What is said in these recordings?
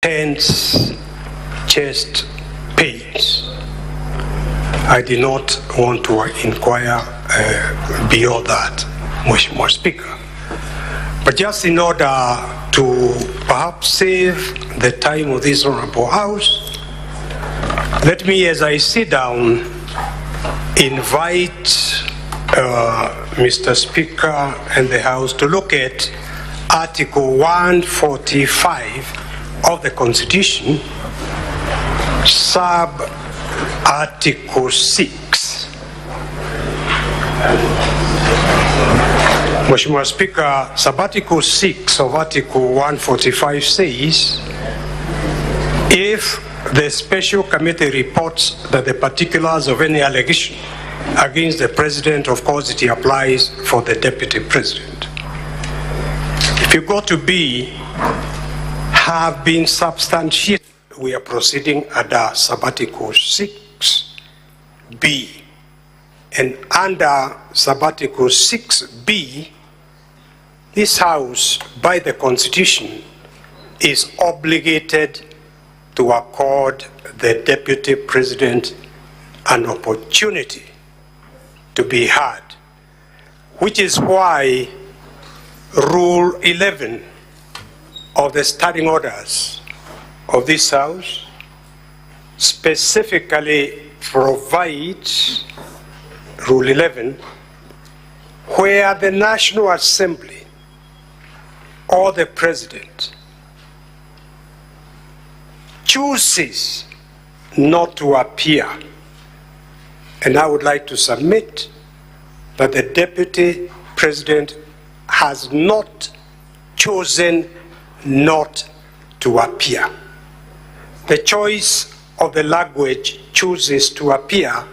tense chest pains. I did not want to inquire beyond that, Mheshimiwa Speaker. But just in order to perhaps save the time of this Honorable House, let me, as I sit down, invite Mr. Speaker and the House to look at Article 145 of the Constitution, sub-Article 6. Mheshimiwa Speaker, sub-Article 6 of Article 145 says, if the special committee reports that the particulars of any allegation against the President, of course it applies for the Deputy President. If you go to B, have been substantiated, we are proceeding under sub-Article 6B. And under sub-Article 6B, this House, by the Constitution, is obligated to accord the Deputy President an opportunity to be heard, which is why Rule 11 of the standing orders of this House specifically provides, Rule 11, where the National Assembly or the President chooses not to appear. And I would like to submit that the Deputy President has not chosen not to appear. The choice of the language chooses to appear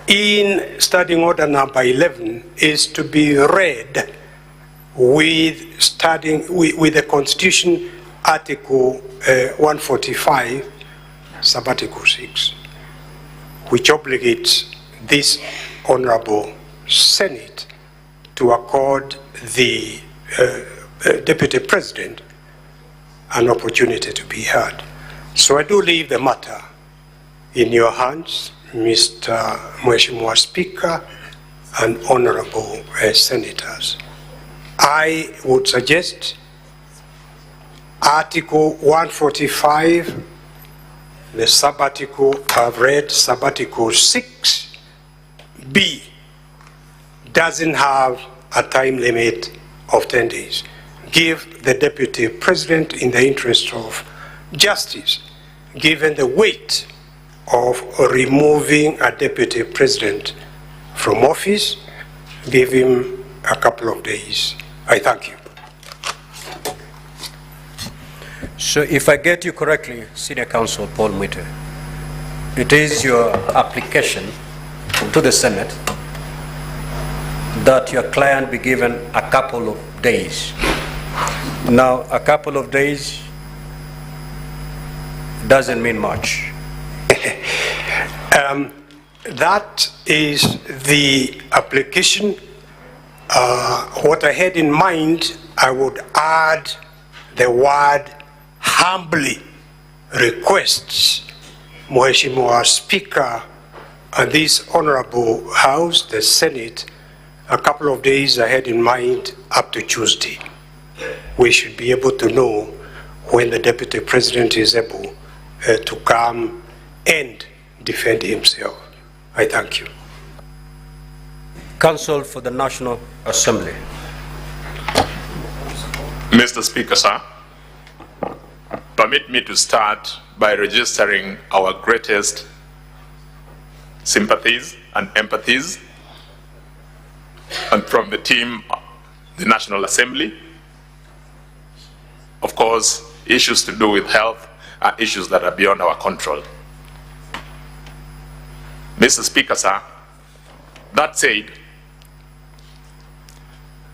in Standing Order number 11 is to be read with the Constitution Article 145, sub-Article 6, which obligates this Honorable Senate to accord the Deputy President an opportunity to be heard. So I do leave the matter in your hands, Mr. Mheshimiwa Speaker and Honorable Senators. I would suggest Article 145, the sub-article I've read, sub-article 6B, doesn't have a time limit of 10 days. Give the Deputy President, in the interest of justice, given the weight of removing a Deputy President from office, give him a couple of days. I thank you. So if I get you correctly, Senior Counsel Paul Mwite, it is your application to the Senate that your client be given a couple of days. Now, a couple of days doesn't mean much. That is the application. What I had in mind, I would add the word humbly requests Mheshimiwa Speaker and this Honorable House, the Senate, a couple of days I had in mind up to Tuesday. We should be able to know when the Deputy President is able to come and defend himself. I thank you. Counsel for the National Assembly. Mr. Speaker, sir, permit me to start by registering our greatest sympathies and empathies and from the team, the National Assembly. Of course, issues to do with health are issues that are beyond our control. Mr. Speaker, sir, that said,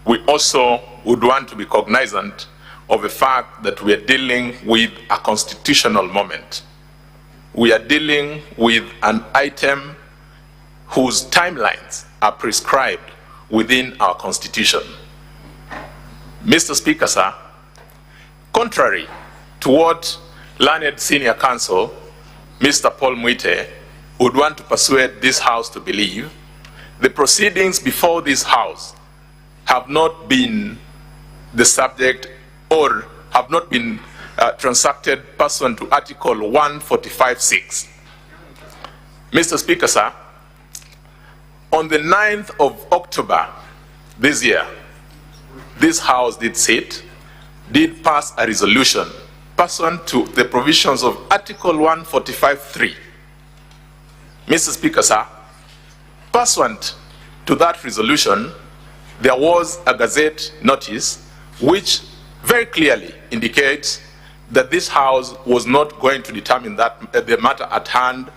we also would want to be cognizant of the fact that we are dealing with a constitutional moment. We are dealing with an item whose timelines are prescribed within our Constitution. Mr. Speaker, sir, contrary to what learned senior counsel, Mr. Paul Mwite, would want to persuade this House to believe the proceedings before this House have not been the subject or have not been transacted pursuant to Article 145(6). Mr. Speaker, sir, on the 9th of October this year, this House did pass a resolution pursuant to the provisions of Article 145(3). Mr. Speaker, sir, pursuant to that resolution, there was a Gazette notice which very clearly indicates that this House was not going to determine that the matter at hand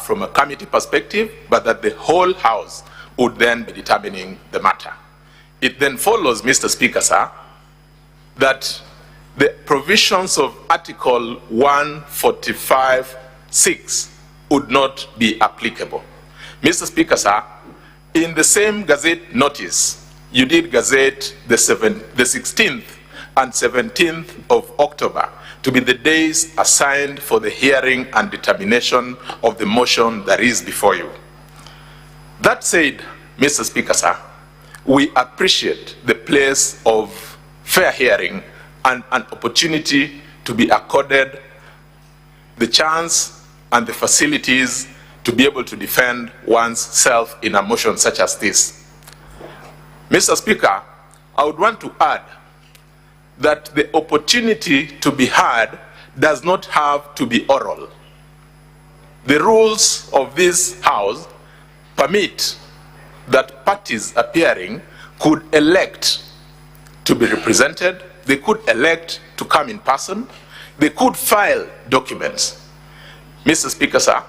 from a committee perspective, but that the whole House would then be determining the matter. It then follows, Mr. Speaker, sir, that the provisions of Article 145(6) would not be applicable. Mr. Speaker, sir, in the same Gazette notice, you did gazette the 16th and 17th of October to be the days assigned for the hearing and determination of the motion that is before you. That said, Mr. Speaker, sir, we appreciate the place of fair hearing and an opportunity to be accorded the chance and the facilities to be able to defend one's self in a motion such as this. Mr. Speaker, I would want to add that the opportunity to be heard does not have to be oral. The rules of this House permit that parties appearing could elect to be represented, they could elect to come in person, they could file documents. Mr. Speaker, sir,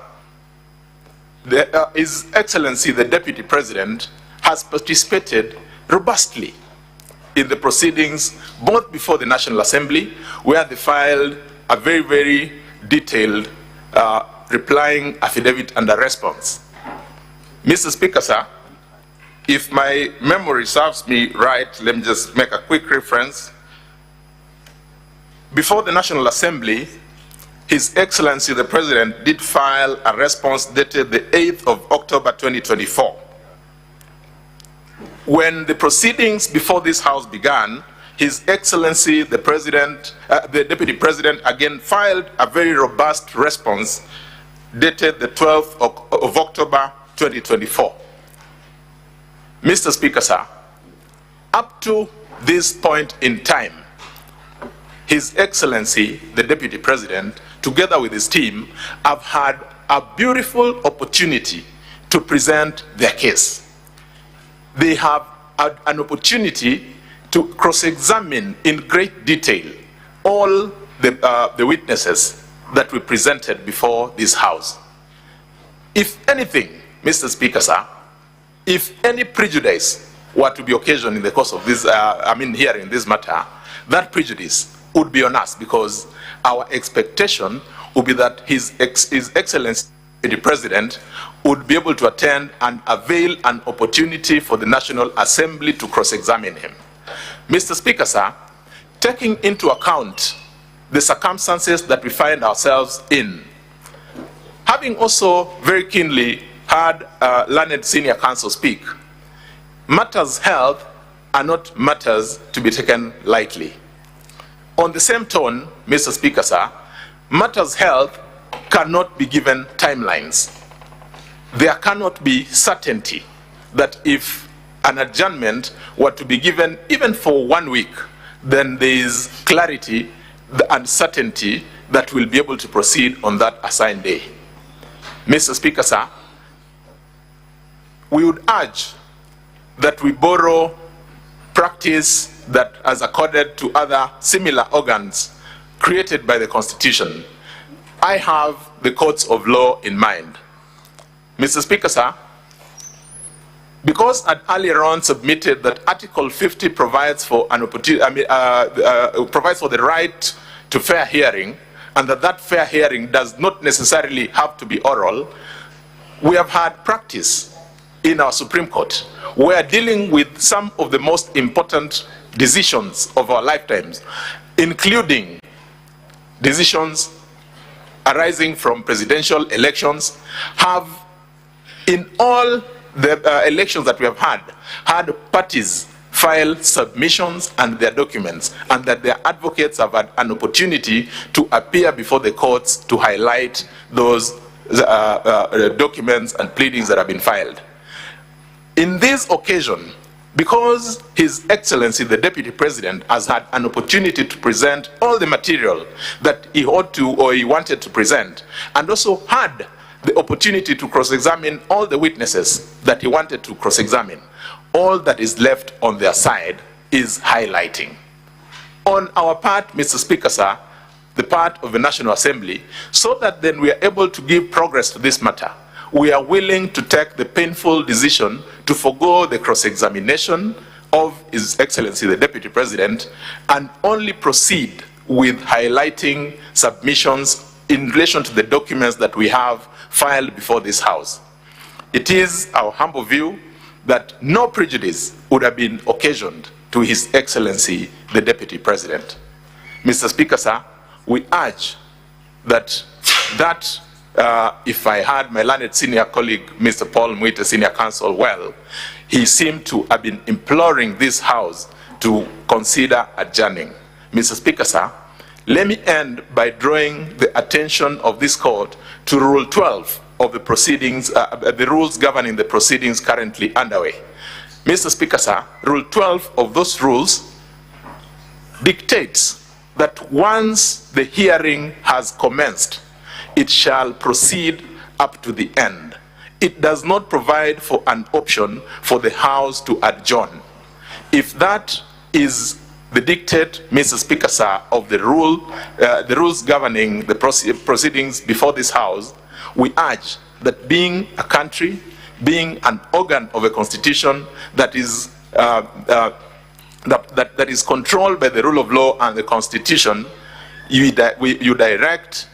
His Excellency the Deputy President has participated robustly in the proceedings both before the National Assembly, where they filed a very, very detailed replying affidavit and a response. Mr. Speaker, sir, if my memory serves me right, let me just make a quick reference. Before the National Assembly, His Excellency the President did file a response dated the 8th of October 2024. When the proceedings before this House began, His Excellency the President, the Deputy President again filed a very robust response dated the 12th of October 2024. Mr. Speaker, sir, up to this point in time, His Excellency the Deputy President, together with his team, have had a beautiful opportunity to present their case. They have had an opportunity to cross-examine in great detail all the witnesses that we presented before this House. If anything, Mr. Speaker, sir, if any prejudice were to be occasioned in the course of this, hearing this matter, that prejudice would be on us, because our expectation would be that His Excellency the President would be able to attend and avail an opportunity for the National Assembly to cross-examine him. Mr. Speaker, sir, taking into account the circumstances that we find ourselves in, having also very keenly heard learned senior counsel speak, matters held are not matters to be taken lightly. On the same tone, Mr. Speaker, sir, matters held cannot be given timelines. There cannot be certainty that if an adjournment were to be given even for 1 week, then there is clarity and certainty that we'll be able to proceed on that assigned day. Mr. Speaker, sir, we would urge that we borrow practice that has accorded to other similar organs created by the Constitution. I have the courts of law in mind. Mr. Speaker, sir, because I'd earlier on submitted that Article 50 provides for an opportunity, provides for the right to fair hearing, and that fair hearing does not necessarily have to be oral, we have had practice in our Supreme Court where dealing with some of the most important decisions of our lifetimes, including decisions arising from presidential elections have, in all the elections that we have had parties file submissions and their documents, and that their advocates have had an opportunity to appear before the courts to highlight those documents and pleadings that have been filed. In this occasion, because His Excellency the Deputy President has had an opportunity to present all the material that he ought to or he wanted to present, and also had the opportunity to cross-examine all the witnesses that he wanted to cross-examine, all that is left on their side is highlighting. On our part, Mr. Speaker, sir, the part of the National Assembly, so that then we are able to give progress to this matter, we are willing to take the painful decision to forgo the cross-examination of His Excellency the Deputy President and only proceed with highlighting submissions in relation to the documents that we have filed before this House. It is our humble view that no prejudice would have been occasioned to His Excellency the Deputy President. Mr. Speaker, sir, we urge that if I had my learned senior colleague, Mr. Paul Mwite, Senior Counsel, well, he seemed to have been imploring this House to consider adjourning. Mr. Speaker, sir, let me end by drawing the attention of this court to Rule 12 of the proceedings, the rules governing the proceedings currently underway. Mr. Speaker, sir, Rule 12 of those rules dictates that once the hearing has commenced, it shall proceed up to the end. It does not provide for an option for the House to adjourn. If that is the dictate, Mr. Speaker, sir, of the rules governing the proceedings before this House, we urge that being a country, being an organ of a constitution that is that is controlled by the rule of law and the Constitution, you direct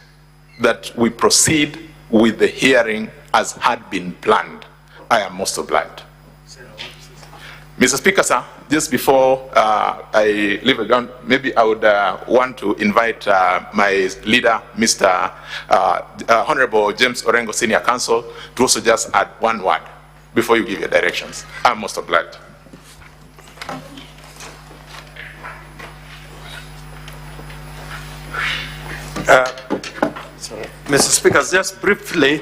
that we proceed with the hearing as had been planned. I am most obliged. Mr. Speaker, sir, just before I leave the ground, maybe I would want to invite my leader, Mr. Honorable James Orengo, Senior Counsel, to also just add one word before you give your directions. I'm most obliged. Mr. Speaker, just briefly,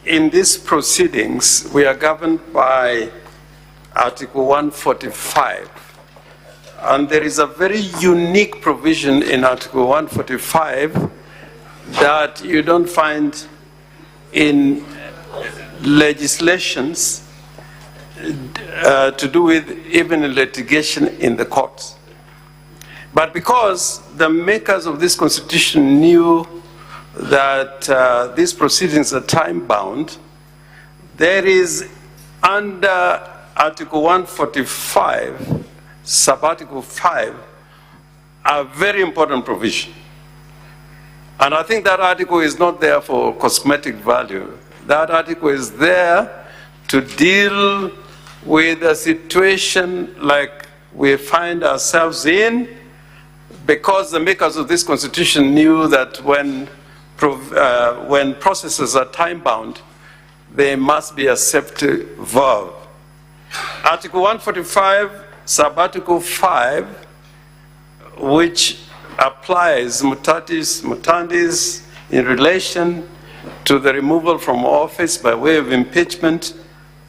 in these proceedings, we are governed by Article 145. And there is a very unique provision in Article 145 that you don't find in legislations to do with even litigation in the courts. But because the makers of this constitution knew that these proceedings are time-bound, there is under Article 145, sub-article 5, a very important provision. And I think that article is not there for cosmetic value. That article is there to deal with a situation like we find ourselves in, because the makers of this constitution knew that when processes are time-bound, there must be a safety valve. Article 145, sub-article 5, which applies mutatis mutandis in relation to the removal from office by way of impeachment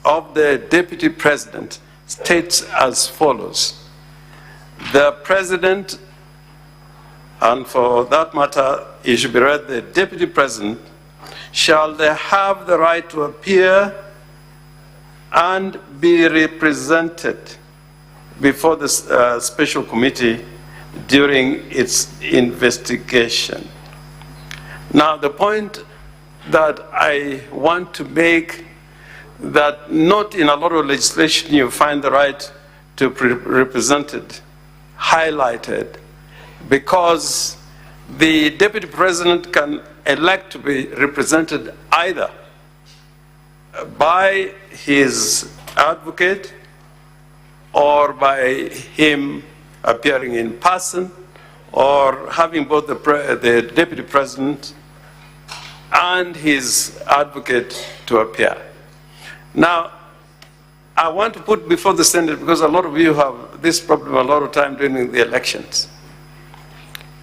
of the Deputy President, states as follows. The President, and for that matter, it should be read, the Deputy President, shall they have the right to appear and be represented before the special committee during its investigation. Now, the point that I want to make, that not in a lot of legislation you find the right to be represented highlighted, because the Deputy President can elect to be represented either by his advocate or by him appearing in person, or having both the Deputy President and his advocate to appear. Now, I want to put before the Senate, because a lot of you have this problem a lot of time during the elections.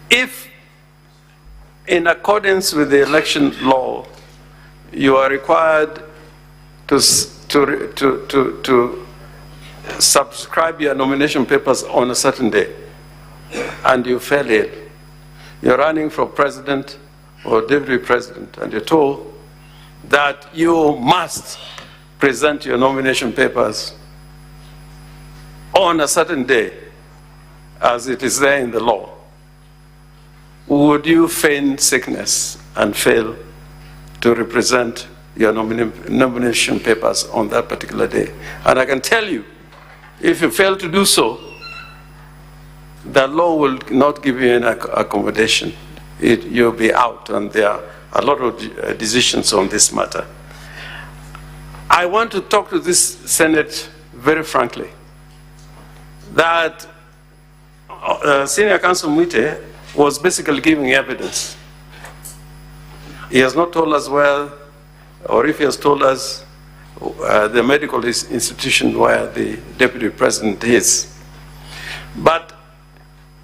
If, in accordance with the election law, you are required to subscribe your nomination papers on a certain day, and you fail it, you're running for president or deputy president, and you're told that you must present your nomination papers on a certain day, as it is there in the law, would you feign sickness and fail to represent your nomination papers on that particular day? And I can tell you, if you fail to do so, the law will not give you any accommodation. You'll be out, and there are a lot of decisions on this matter. I want to talk to this Senate very frankly, that Senior Counsel Mwite was basically giving evidence. He has not told us where, or if he has told us, the medical institution where the deputy president is. But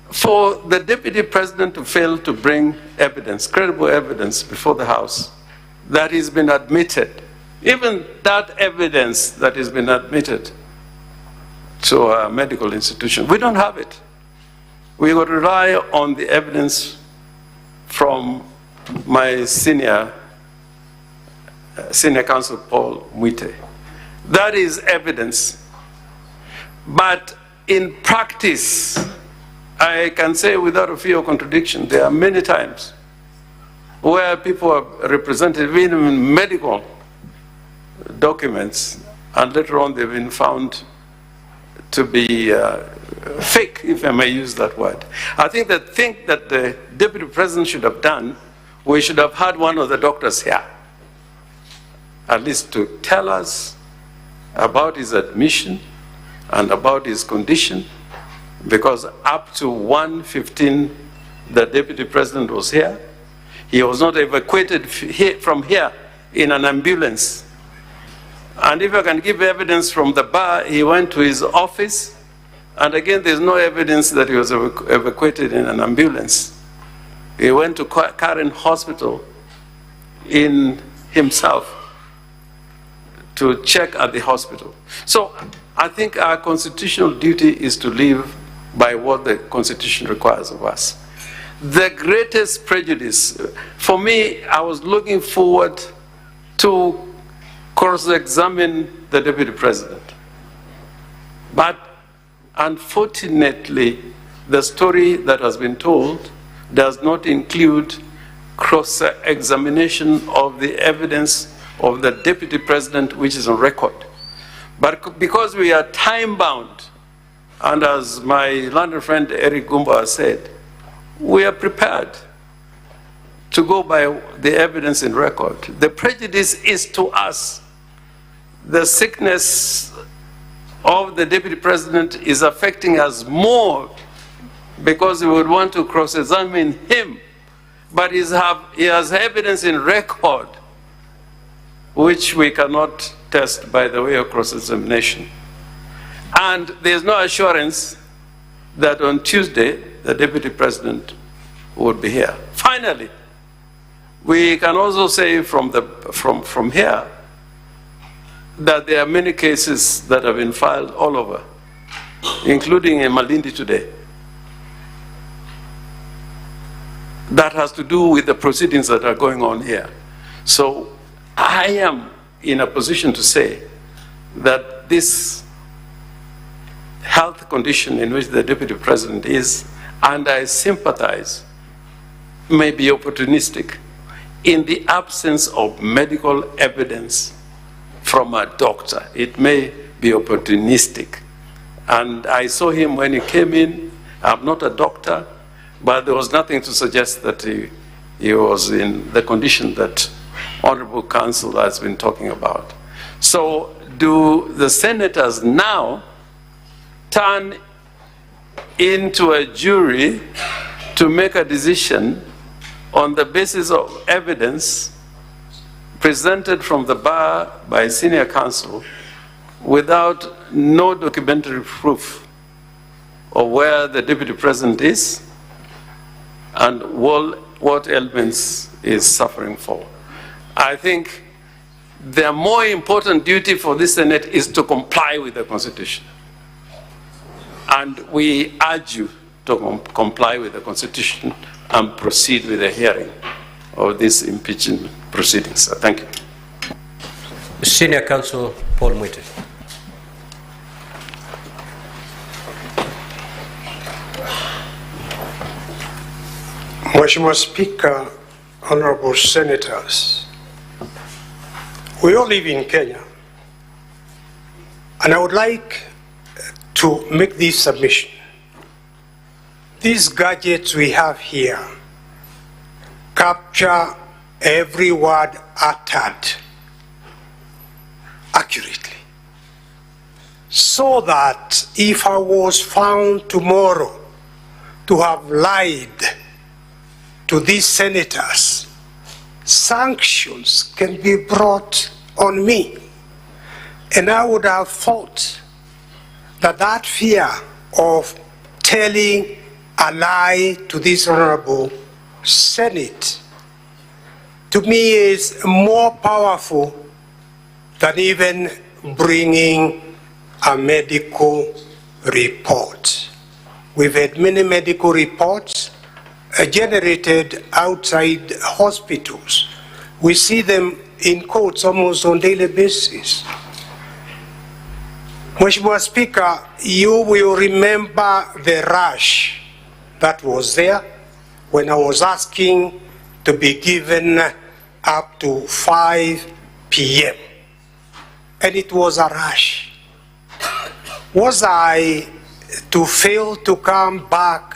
for the deputy president to fail to bring evidence, credible evidence before the House that has been admitted, even that evidence that has been admitted to a medical institution, we don't have it. We will rely on the evidence from my senior counsel, Paul Mwite. That is evidence. But in practice, I can say without a fear of contradiction, there are many times where people are represented even in medical documents, and later on they've been found to be fake, if I may use that word. I think that the deputy president should have done, we should have had one of the doctors here, at least to tell us about his admission and about his condition, because up to 1:15, the deputy president was here. He was not evacuated from here in an ambulance. And if I can give evidence from the bar, he went to his office, and again, there's no evidence that he was evacuated in an ambulance. He went to Karen Hospital in himself to check at the hospital. So I think our constitutional duty is to live by what the Constitution requires of us. The greatest prejudice, for me, I was looking forward to cross-examine the deputy president. But unfortunately, the story that has been told does not include cross-examination of the evidence of the deputy president, which is on record. But because we are time-bound, and as my London friend Eric Gumba has said, we are prepared to go by the evidence in record. The prejudice is to us. The sickness of the deputy president is affecting us more because we would want to cross-examine him. But he has evidence in record which we cannot test by the way of cross-examination. And there's no assurance that on Tuesday, the deputy president would be here. Finally, we can also say from here that there are many cases that have been filed all over, including in Malindi today, that has to do with the proceedings that are going on here. So I am in a position to say that this health condition in which the deputy president is, and I sympathize, may be opportunistic in the absence of medical evidence from a doctor. It may be opportunistic. And I saw him when he came in. I'm not a doctor, but there was nothing to suggest that he was in the condition that Honorable Counsel has been talking about. So do the senators now turn into a jury to make a decision on the basis of evidence presented from the bar by senior counsel without no documentary proof of where the deputy president is and what ailments is suffering for. I think the more important duty for this Senate is to comply with the Constitution. And we urge you to comply with the Constitution and proceed with the hearing of these impeachment proceedings. Thank you. Senior Counsel Paul Mwite. Mheshimiwa Speaker, honorable senators, we all live in Kenya, and I would like to make this submission. These gadgets we have here capture every word uttered accurately, so that if I was found tomorrow to have lied to these senators, sanctions can be brought on me. And I would have thought that that fear of telling a lie to this honorable Senate, to me, is more powerful than even bringing a medical report. We've had many medical reports generated outside hospitals. We see them in courts almost on a daily basis. Mheshimiwa Speaker, you will remember the rush that was there when I was asking to be given up to 5 p.m. And it was a rush. Was I to fail to come back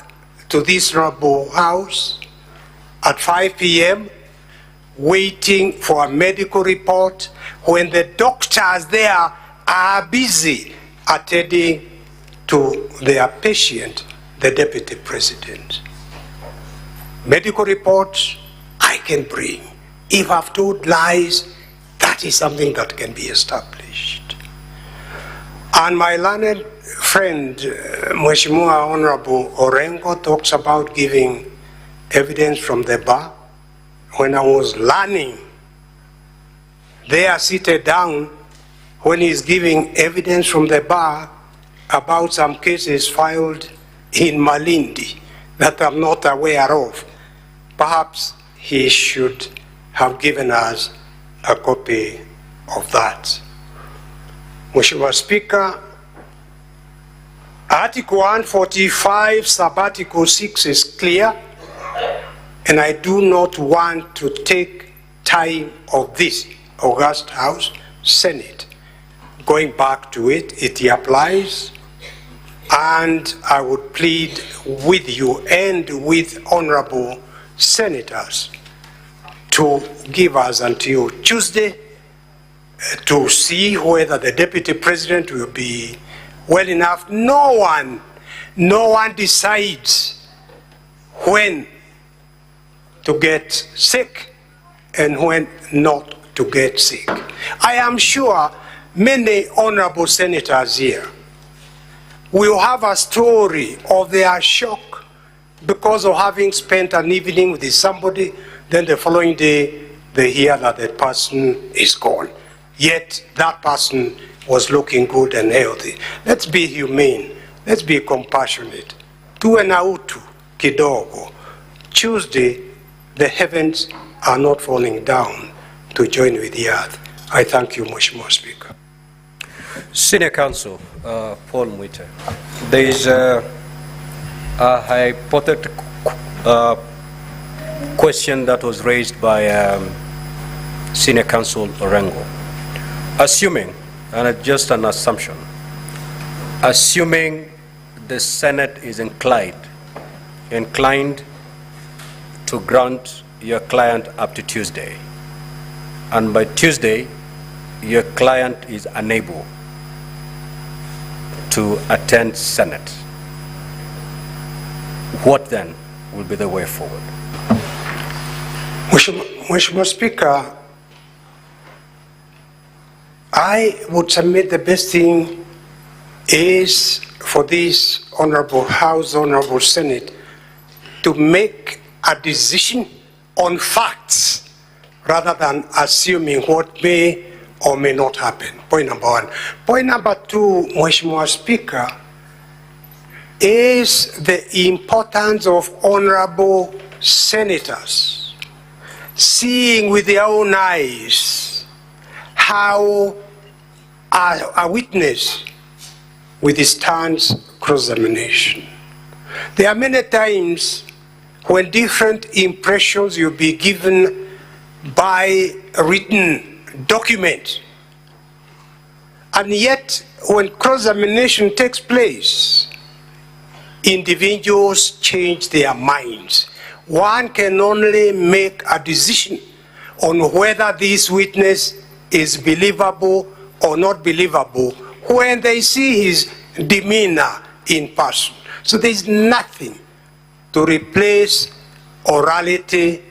to this honorable house at 5 p.m. waiting for a medical report when the doctors there are busy attending to their patient, the deputy president? Medical reports I can bring. If I've told lies, that is something that can be established. And my learned friend, Mheshimiwa Honorable Orengo, talks about giving evidence from the bar. When I was learning, they are seated down when he's giving evidence from the bar about some cases filed in Malindi that I'm not aware of. Perhaps he should have given us a copy of that. Mheshimiwa Speaker, Article 145, Sub-Article 6 is clear, and I do not want to take time of this august House, Senate. Going back to it, it applies, and I would plead with you and with honorable senators to give us until Tuesday to see whether the deputy president will be well enough. No one decides when to get sick and when not to get sick. I am sure many honorable senators here will have a story of their shock because of having spent an evening with somebody, then the following day they hear that the person is gone. Yet that person was looking good and healthy. Let's be humane. Let's be compassionate. Tuwe na utu kidogo. Tuesday, the heavens are not falling down to join with the earth. I thank you, Mheshimiwa Speaker. Senior Counsel Paul Mwite. There is a hypothetical question that was raised by Senior Counsel Orengo. Assuming, and just an assumption, assuming the Senate is inclined to grant your client up to Tuesday, and by Tuesday your client is unable to attend Senate, what then will be the way forward? Mheshimiwa Speaker, I would submit the best thing is for this Honorable House, Honorable Senate, to make a decision on facts rather than assuming what may or may not happen. Point number one. Point number two, Mheshimiwa Speaker, is the importance of honorable senators seeing with their own eyes how a witness withstands cross-examination. There are many times when different impressions will be given by a written document, and yet when cross-examination takes place, individuals change their minds. One can only make a decision on whether this witness is believable or not believable when they see his demeanor in person. So there's nothing to replace orality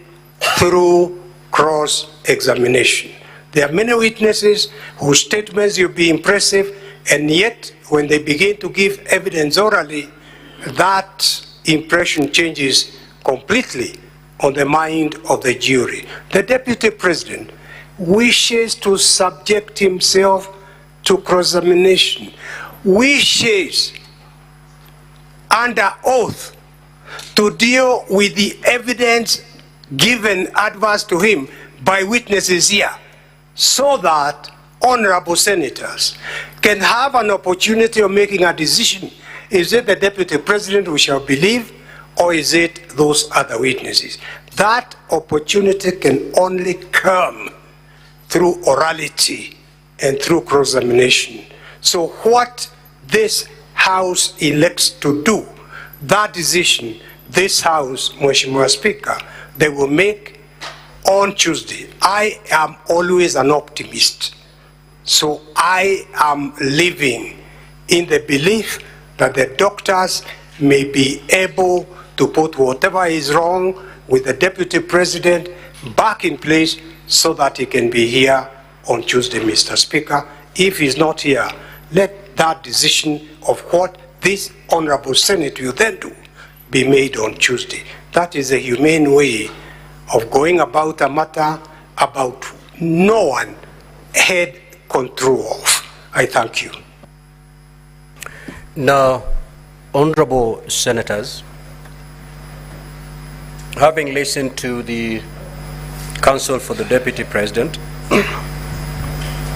through cross-examination. There are many witnesses whose statements will be impressive, and yet when they begin to give evidence orally, that impression changes completely on the mind of the jury. The Deputy President wishes to subject himself to cross-examination, wishes under oath to deal with the evidence given adverse to him by witnesses here, so that honorable senators can have an opportunity of making a decision. Is it the Deputy President we shall believe, or is it those other witnesses? That opportunity can only come through orality and through cross-examination. So what this House elects to do, that decision, this House, Mheshimiwa Speaker, they will make on Tuesday. I am always an optimist. So I am living in the belief that the doctors may be able to put whatever is wrong with the Deputy President back in place so that he can be here on Tuesday, Mr. Speaker. If he's not here, let that decision of what this Honorable Senate will then do be made on Tuesday. That is a humane way of going about a matter about no one had control of. I thank you. Now, honorable senators, having listened to the counsel for the Deputy President,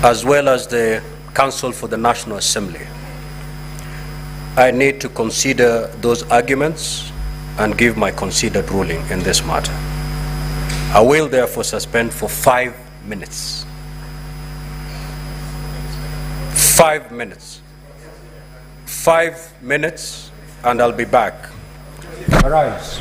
as well as the counsel for the National Assembly, I need to consider those arguments and give my considered ruling in this matter. I will therefore suspend for 5 minutes. 5 minutes. 5 minutes, and I'll be back. Arise.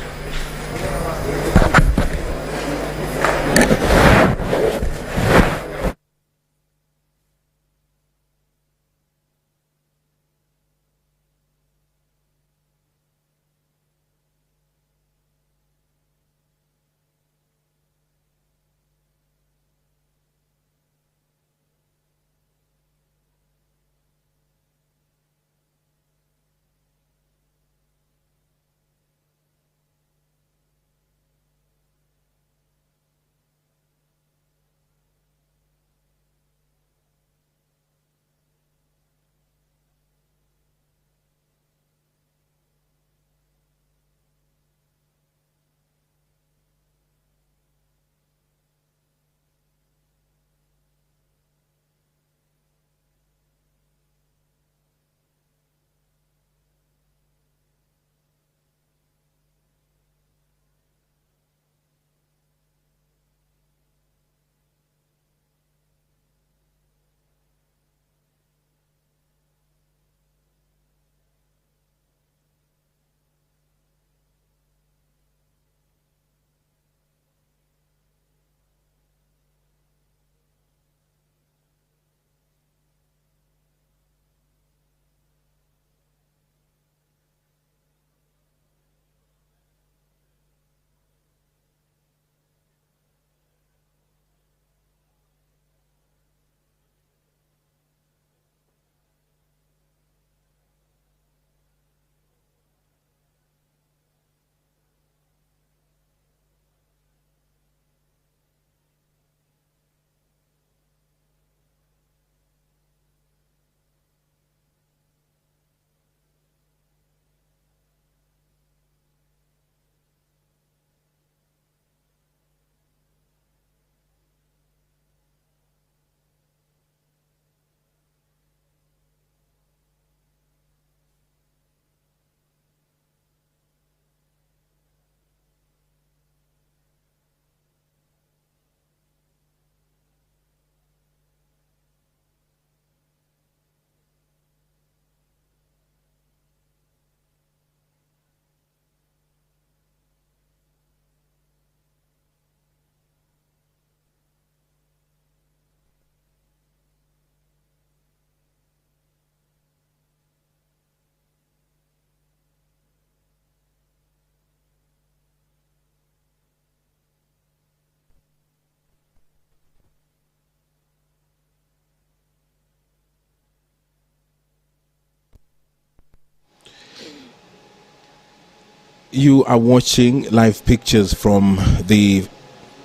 You are watching live pictures from the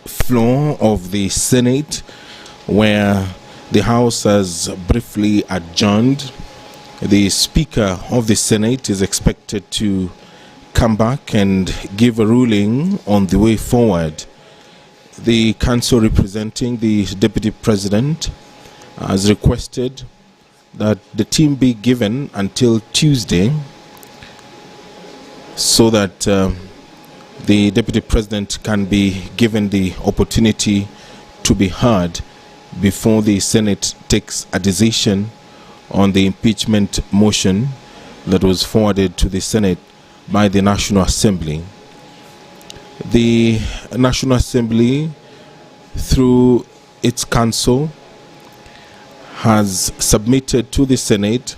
floor of the Senate, where the House has briefly adjourned. The Speaker of the Senate is expected to come back and give a ruling on the way forward. The council representing the Deputy President has requested that the team be given until Tuesday so that the Deputy President can be given the opportunity to be heard before the Senate takes a decision on the impeachment motion that was forwarded to the Senate by the National Assembly. The National Assembly, through its council, has submitted to the Senate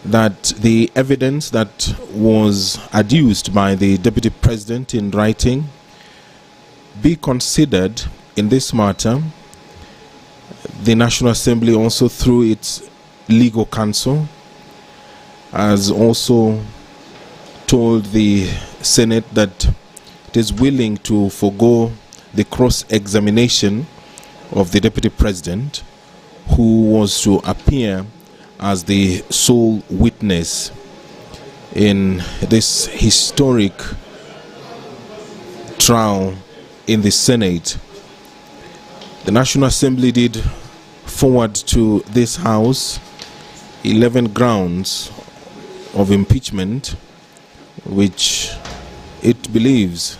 that the evidence that was adduced by the Deputy President in writing be considered in this matter. The National Assembly, also through its legal counsel, has also told the Senate that it is willing to forego the cross-examination of the Deputy President, who was to appear as the sole witness in this historic trial in the Senate. The National Assembly did forward to this House 11 grounds of impeachment, which it believes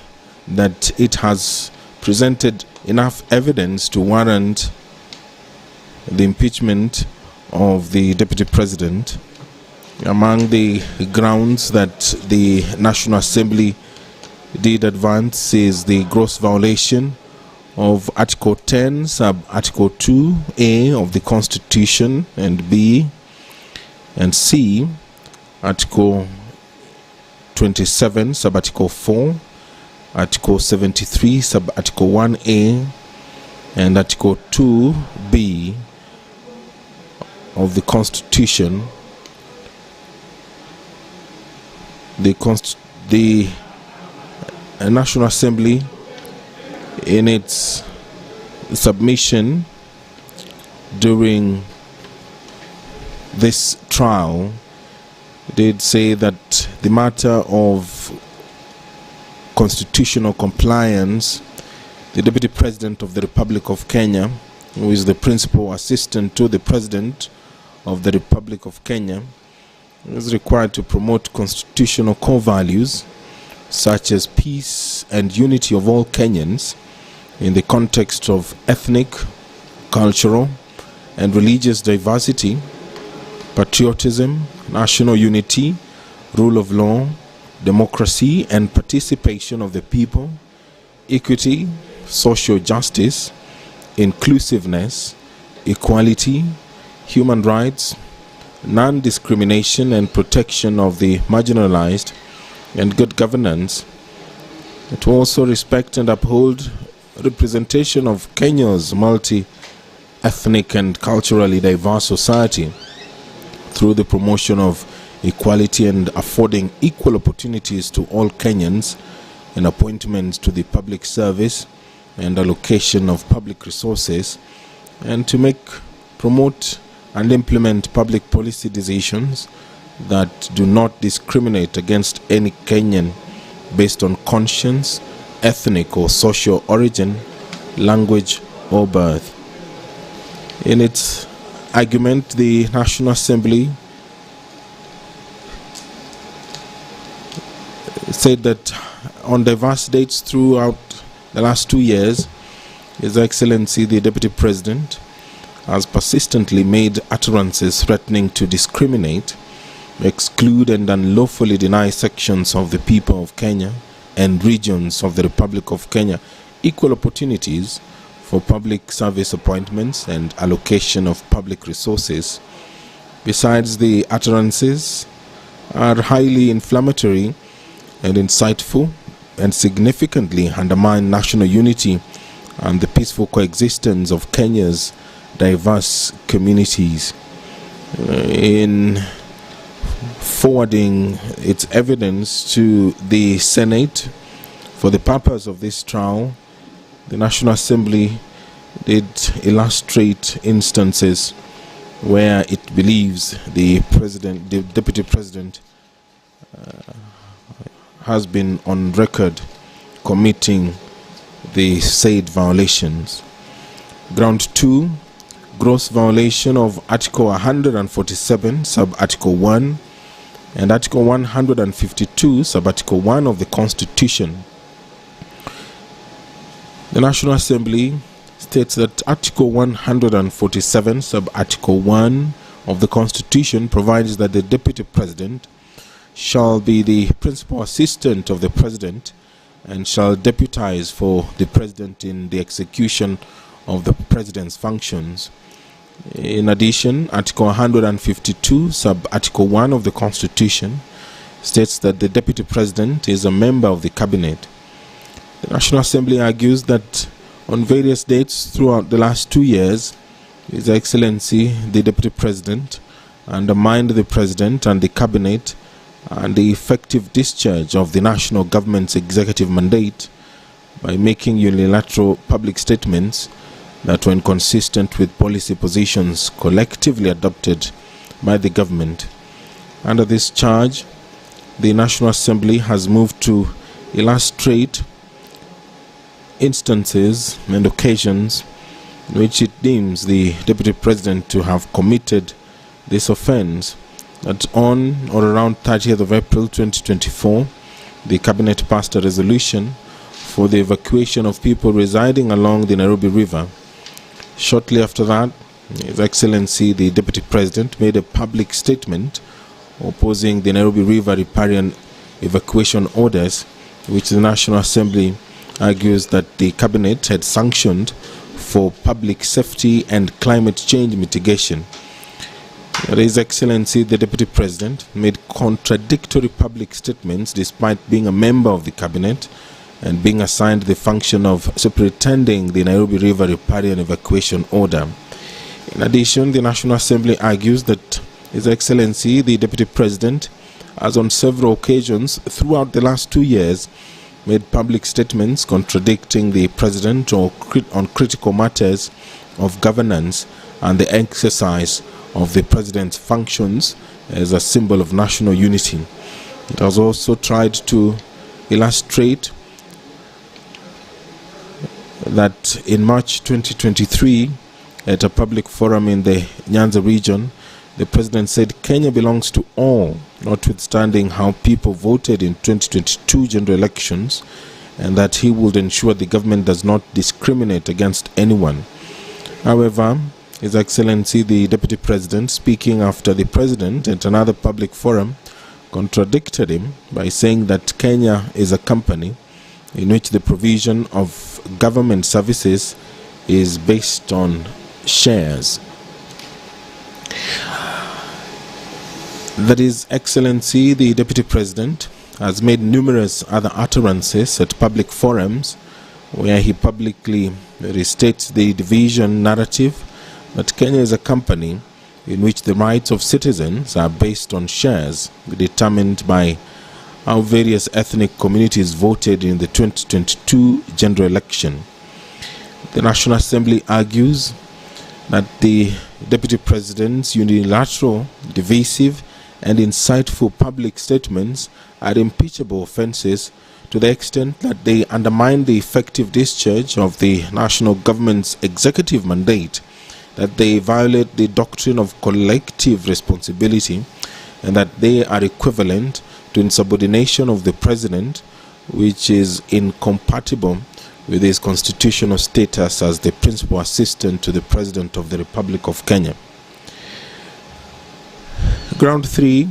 that it has presented enough evidence to warrant the impeachment of the Deputy President. Among the grounds that the National Assembly did advance is the gross violation of Article 10, Sub-Article 2A of the Constitution, and B and C, Article 27, Sub-Article 4, Article 73, Sub-Article 1A, and Article 2B of the Constitution. The National Assembly, in its submission during this trial, did say that the matter of constitutional compliance, the Deputy President of the Republic of Kenya, who is the principal assistant to the President of the Republic of Kenya, is required to promote constitutional core values such as peace and unity of all Kenyans in the context of ethnic, cultural, and religious diversity, patriotism, national unity, rule of law, democracy and participation of the people, equity, social justice, inclusiveness, equality, human rights, non-discrimination and protection of the marginalized, and good governance. To also respect and uphold representation of Kenya's multi-ethnic and culturally diverse society through the promotion of equality and affording equal opportunities to all Kenyans in appointments to the public service and allocation of public resources, and to promote and implement public policy decisions that do not discriminate against any Kenyan based on conscience, ethnic or social origin, language or birth. In its argument, the National Assembly said that on diverse dates throughout the last 2 years, His Excellency the Deputy President has persistently made utterances threatening to discriminate, exclude and unlawfully deny sections of the people of Kenya and regions of the Republic of Kenya equal opportunities for public service appointments and allocation of public resources. Besides, the utterances are highly inflammatory and insightful and significantly undermine national unity and the peaceful coexistence of Kenya's diverse communities. In forwarding its evidence to the Senate for the purpose of this trial, the National Assembly did illustrate instances where it believes the Deputy President has been on record committing the said violations. Ground 2, gross violation of Article 147, Sub-Article 1, and Article 152, Sub-Article 1 of the Constitution. The National Assembly states that Article 147, Sub-Article 1 of the Constitution provides that the Deputy President shall be the principal assistant of the President and shall deputize for the President in the execution of the President's functions. In addition, Article 152, Sub-Article 1 of the Constitution states that the Deputy President is a member of the Cabinet. The National Assembly argues that on various dates throughout the last 2 years, His Excellency, the Deputy President, undermined the President and the Cabinet and the effective discharge of the national government's executive mandate by making unilateral public statements that were inconsistent with policy positions collectively adopted by the government. Under this charge, the National Assembly has moved to illustrate instances and occasions in which it deems the Deputy President to have committed this offence. That on or around 30th of April 2024, the Cabinet passed a resolution for the evacuation of people residing along the Nairobi River. Shortly after that, His Excellency the Deputy President made a public statement opposing the Nairobi River riparian evacuation orders, which the National Assembly argues that the Cabinet had sanctioned for public safety and climate change mitigation. His Excellency the Deputy President made contradictory public statements despite being a member of the Cabinet and being assigned the function of superintending the Nairobi River riparian evacuation order. In addition, the National Assembly argues that His Excellency the Deputy President has on several occasions throughout the last 2 years made public statements contradicting the President on critical matters of governance and the exercise of the President's functions as a symbol of national unity. It has also tried to illustrate that in March 2023, at a public forum in the Nyanza region, the President said Kenya belongs to all, notwithstanding how people voted in 2022 general elections, and that he would ensure the government does not discriminate against anyone. However, His Excellency the Deputy President, speaking after the President at another public forum, contradicted him by saying that Kenya is a company in which the provision of government services is based on shares. That His Excellency the Deputy President has made numerous other utterances at public forums where he publicly restates the division narrative that Kenya is a company in which the rights of citizens are based on shares determined by how various ethnic communities voted in the 2022 general election. The National Assembly argues that the Deputy President's unilateral, divisive, and insightful public statements are impeachable offences to the extent that they undermine the effective discharge of the national government's executive mandate, that they violate the doctrine of collective responsibility, and that they are equivalent to insubordination of the President, which is incompatible with his constitutional status as the principal assistant to the President of the Republic of Kenya. Ground 3,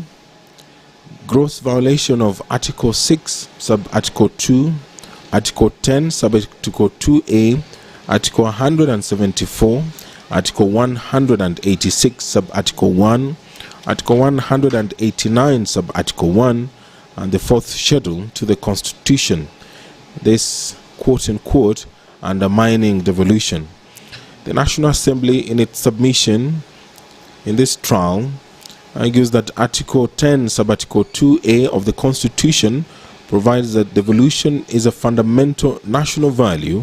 gross violation of Article 6, Sub-Article 2, Article 10, Sub-Article 2A, Article 174, Article 186, Sub-Article 1, Article 189, Sub-Article 1, and the 4th Schedule to the Constitution. This, quote-unquote, undermining devolution. The National Assembly, in its submission in this trial, argues that Article 10, Sub-Article 2A of the Constitution provides that devolution is a fundamental national value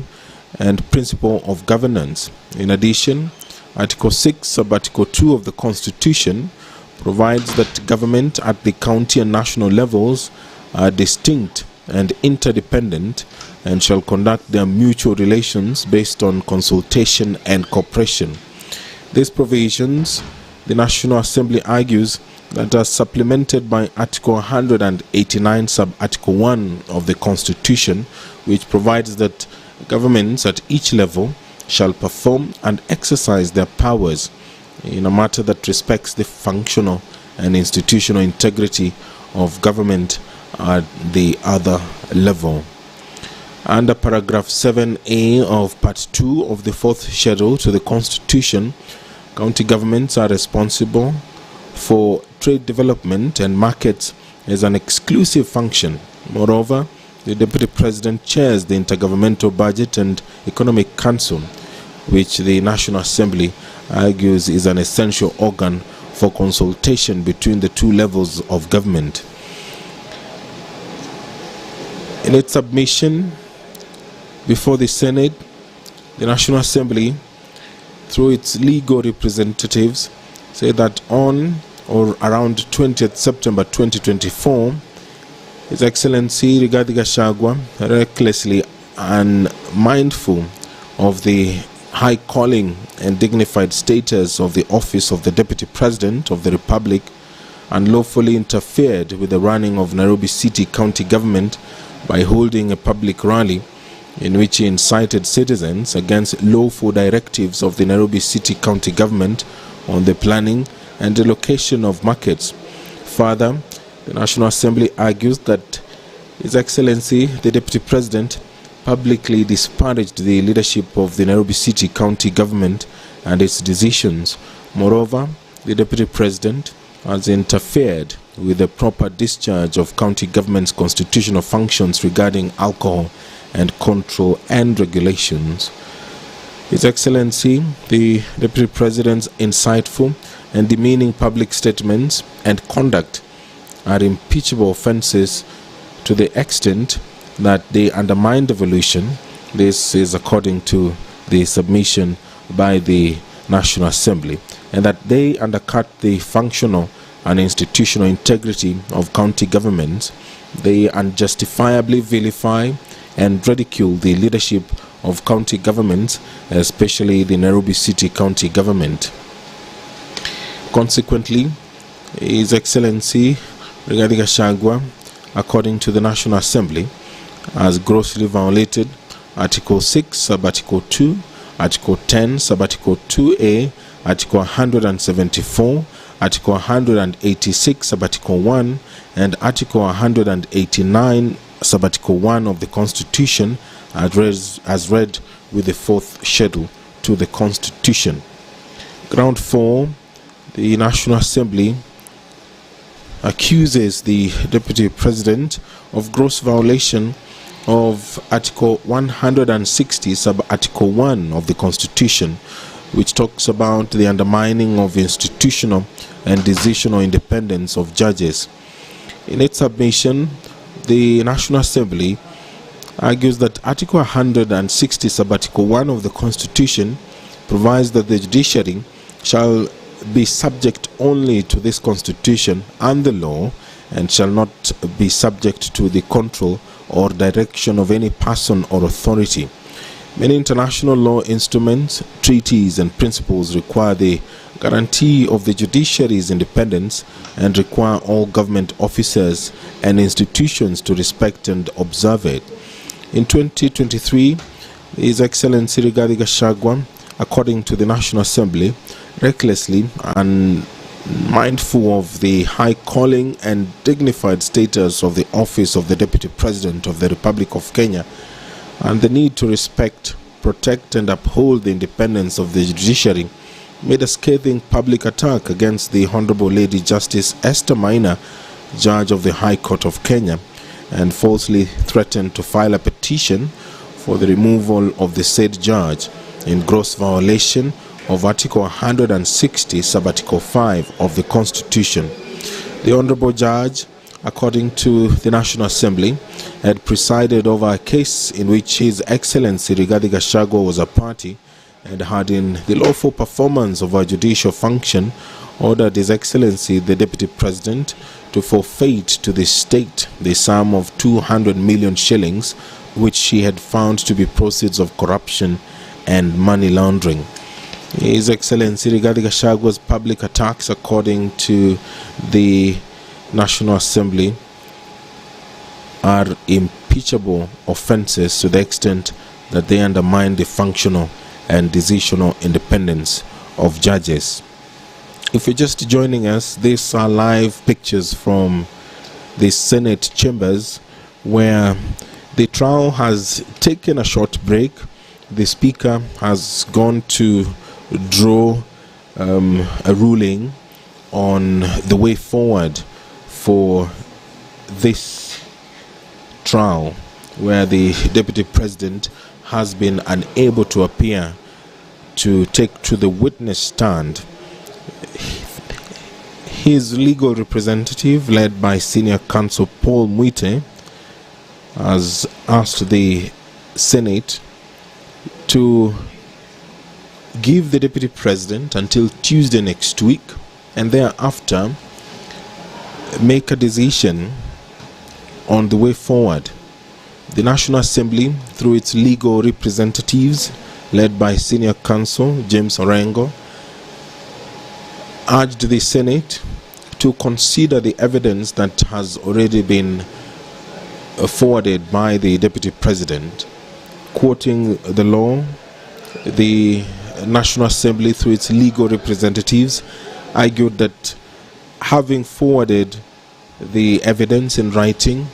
and principle of governance. In addition, Article 6, Sub-Article 2 of the Constitution provides that government at the county and national levels are distinct and interdependent and shall conduct their mutual relations based on consultation and cooperation. These provisions, the National Assembly argues, that are supplemented by Article 189, Sub-Article 1 of the Constitution, which provides that governments at each level shall perform and exercise their powers in a matter that respects the functional and institutional integrity of government at the other level. Under paragraph 7A of Part 2 of the 4th Schedule to the Constitution, county governments are responsible for trade development and markets as an exclusive function. Moreover, the Deputy President chairs the Intergovernmental Budget and Economic Council, which the National Assembly argues is an essential organ for consultation between the two levels of government. In its submission before the Senate, the National Assembly, through its legal representatives, say that on or around 20th September 2024, His Excellency Rigathi Gachagua, recklessly unmindful of the high calling and dignified status of the office of the Deputy President of the Republic, unlawfully interfered with the running of Nairobi City County Government by holding a public rally in which he incited citizens against lawful directives of the Nairobi City County Government on the planning and relocation of markets. Further, the National Assembly argues that His Excellency, the Deputy President, publicly disparaged the leadership of the Nairobi City County Government and its decisions. Moreover, the Deputy President has interfered with the proper discharge of county government's constitutional functions regarding alcohol and control and regulations. His Excellency, the Deputy President's insightful and demeaning public statements and conduct are impeachable offenses to the extent that they undermine devolution. This is according to the submission by the National Assembly, and that they undercut the functional and institutional integrity of county governments. They unjustifiably vilify and ridicule the leadership of county governments, especially the Nairobi City County Government. Consequently, His Excellency Rigathi Gachagua, according to the National Assembly, has grossly violated Article 6, Sub-Article 2, Article 10, Sub-Article 2A, Article 174, Article 186, Sub-Article 1, and Article 189, Sub-Article 1 of the Constitution, as read with the 4th Schedule to the Constitution. Ground 4, the National Assembly accuses the Deputy President of gross violation of Article 160, Sub-Article 1 of the Constitution, which talks about the undermining of institutional and decisional independence of judges. In its submission, the National Assembly argues that Article 160, Sub-Article 1 of the Constitution provides that the judiciary shall be subject only to this Constitution and the law, and shall not be subject to the control or direction of any person or authority. Many international law instruments, treaties, and principles require the guarantee of the judiciary's independence and require all government officers and institutions to respect and observe it. In 2023, His Excellency Rigathi Gachagua, according to the National Assembly, recklessly and mindful of the high calling and dignified status of the office of the Deputy President of the Republic of Kenya, and the need to respect, protect, and uphold the independence of the judiciary, made a scathing public attack against the Honorable Lady Justice Esther Maina, Judge of the High Court of Kenya, and falsely threatened to file a petition for the removal of the said judge in gross violation of Article 160, Sub-Article 5 of the Constitution. The Honorable Judge, according to the National Assembly, had presided over a case in which His Excellency Rigathi Gachagua was a party and had, in the lawful performance of a judicial function, ordered His Excellency the Deputy President to forfeit to the state the sum of 200 million shillings, which she had found to be proceeds of corruption and money laundering. His Excellency Rigathi Gachagua's public attacks, according to the National Assembly, are impeachable offences to the extent that they undermine the functional and decisional independence of judges. If you're just joining us, these are live pictures from the Senate chambers, where the trial has taken a short break. The Speaker has gone to draw a ruling on the way forward for this trial, where the Deputy President has been unable to appear to take to the witness stand. His legal representative, led by Senior Counsel Paul Mwite, has asked the Senate to give the Deputy President until Tuesday next week, and thereafter make a decision on the way forward. The National Assembly, through its legal representatives, led by Senior Counsel James Orengo, urged the Senate to consider the evidence that has already been forwarded by the Deputy President. Quoting the law, the National Assembly, through its legal representatives, argued that having forwarded the evidence in writing,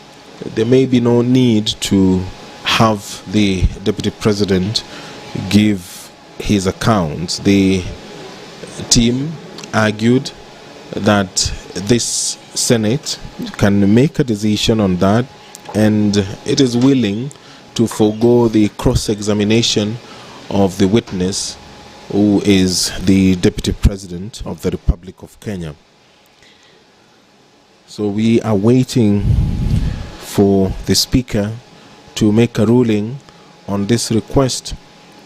there may be no need to have the Deputy President give his accounts. The team argued that this Senate can make a decision on that, and it is willing to forego the cross-examination of the witness, who is the Deputy President of the Republic of Kenya. So we are waiting for the Speaker to make a ruling on this request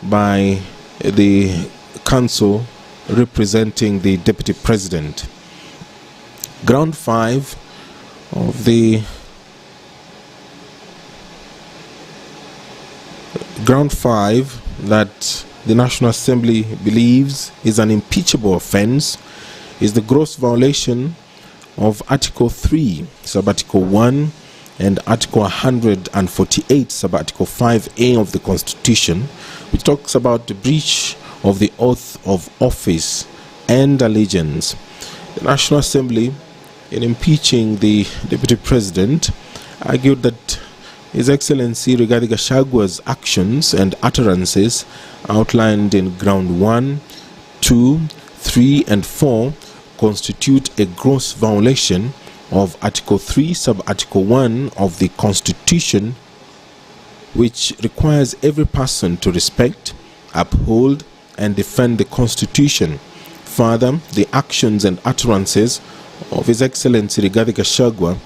by the Council representing the Deputy President. Ground 5 of the Ground 5 that the National Assembly believes is an impeachable offence is the gross violation of Article 3, Sub-Article 1, and Article 148, Sub-Article 5A of the Constitution, which talks about the breach of the oath of office and allegiance. The National Assembly, in impeaching the Deputy President, argued that His Excellency Rigathi Gachagua's actions and utterances outlined in Ground 1, 2, 3, and 4 constitute a gross violation of Article 3, Sub-Article 1 of the Constitution, which requires every person to respect, uphold, and defend the Constitution. Further, the actions and utterances of His Excellency Rigathi Gachagua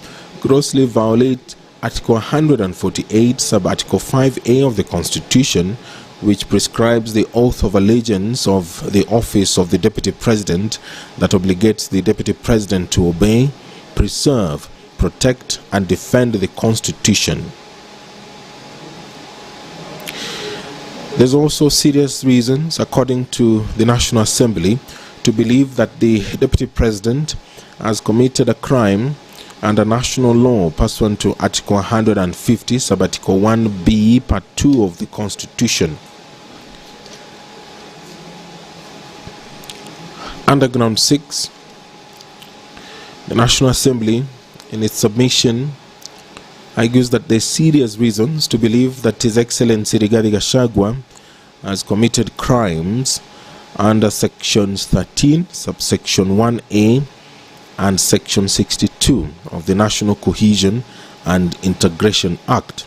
grossly violate Article 148, Sub-Article 5A of the Constitution, which prescribes the oath of allegiance of the office of the Deputy President that obligates the Deputy President to obey, preserve, protect, and defend the Constitution. There's also serious reasons, according to the National Assembly, to believe that the Deputy President has committed a crime under national law pursuant to Article 150, Sub-Article 1B, Part 2 of the Constitution. Under Ground 6, the National Assembly, in its submission, argues that there are serious reasons to believe that His Excellency Rigathi Gachagua has committed crimes under Sections 13, Subsection 1A, and Section 62 of the National Cohesion and Integration Act.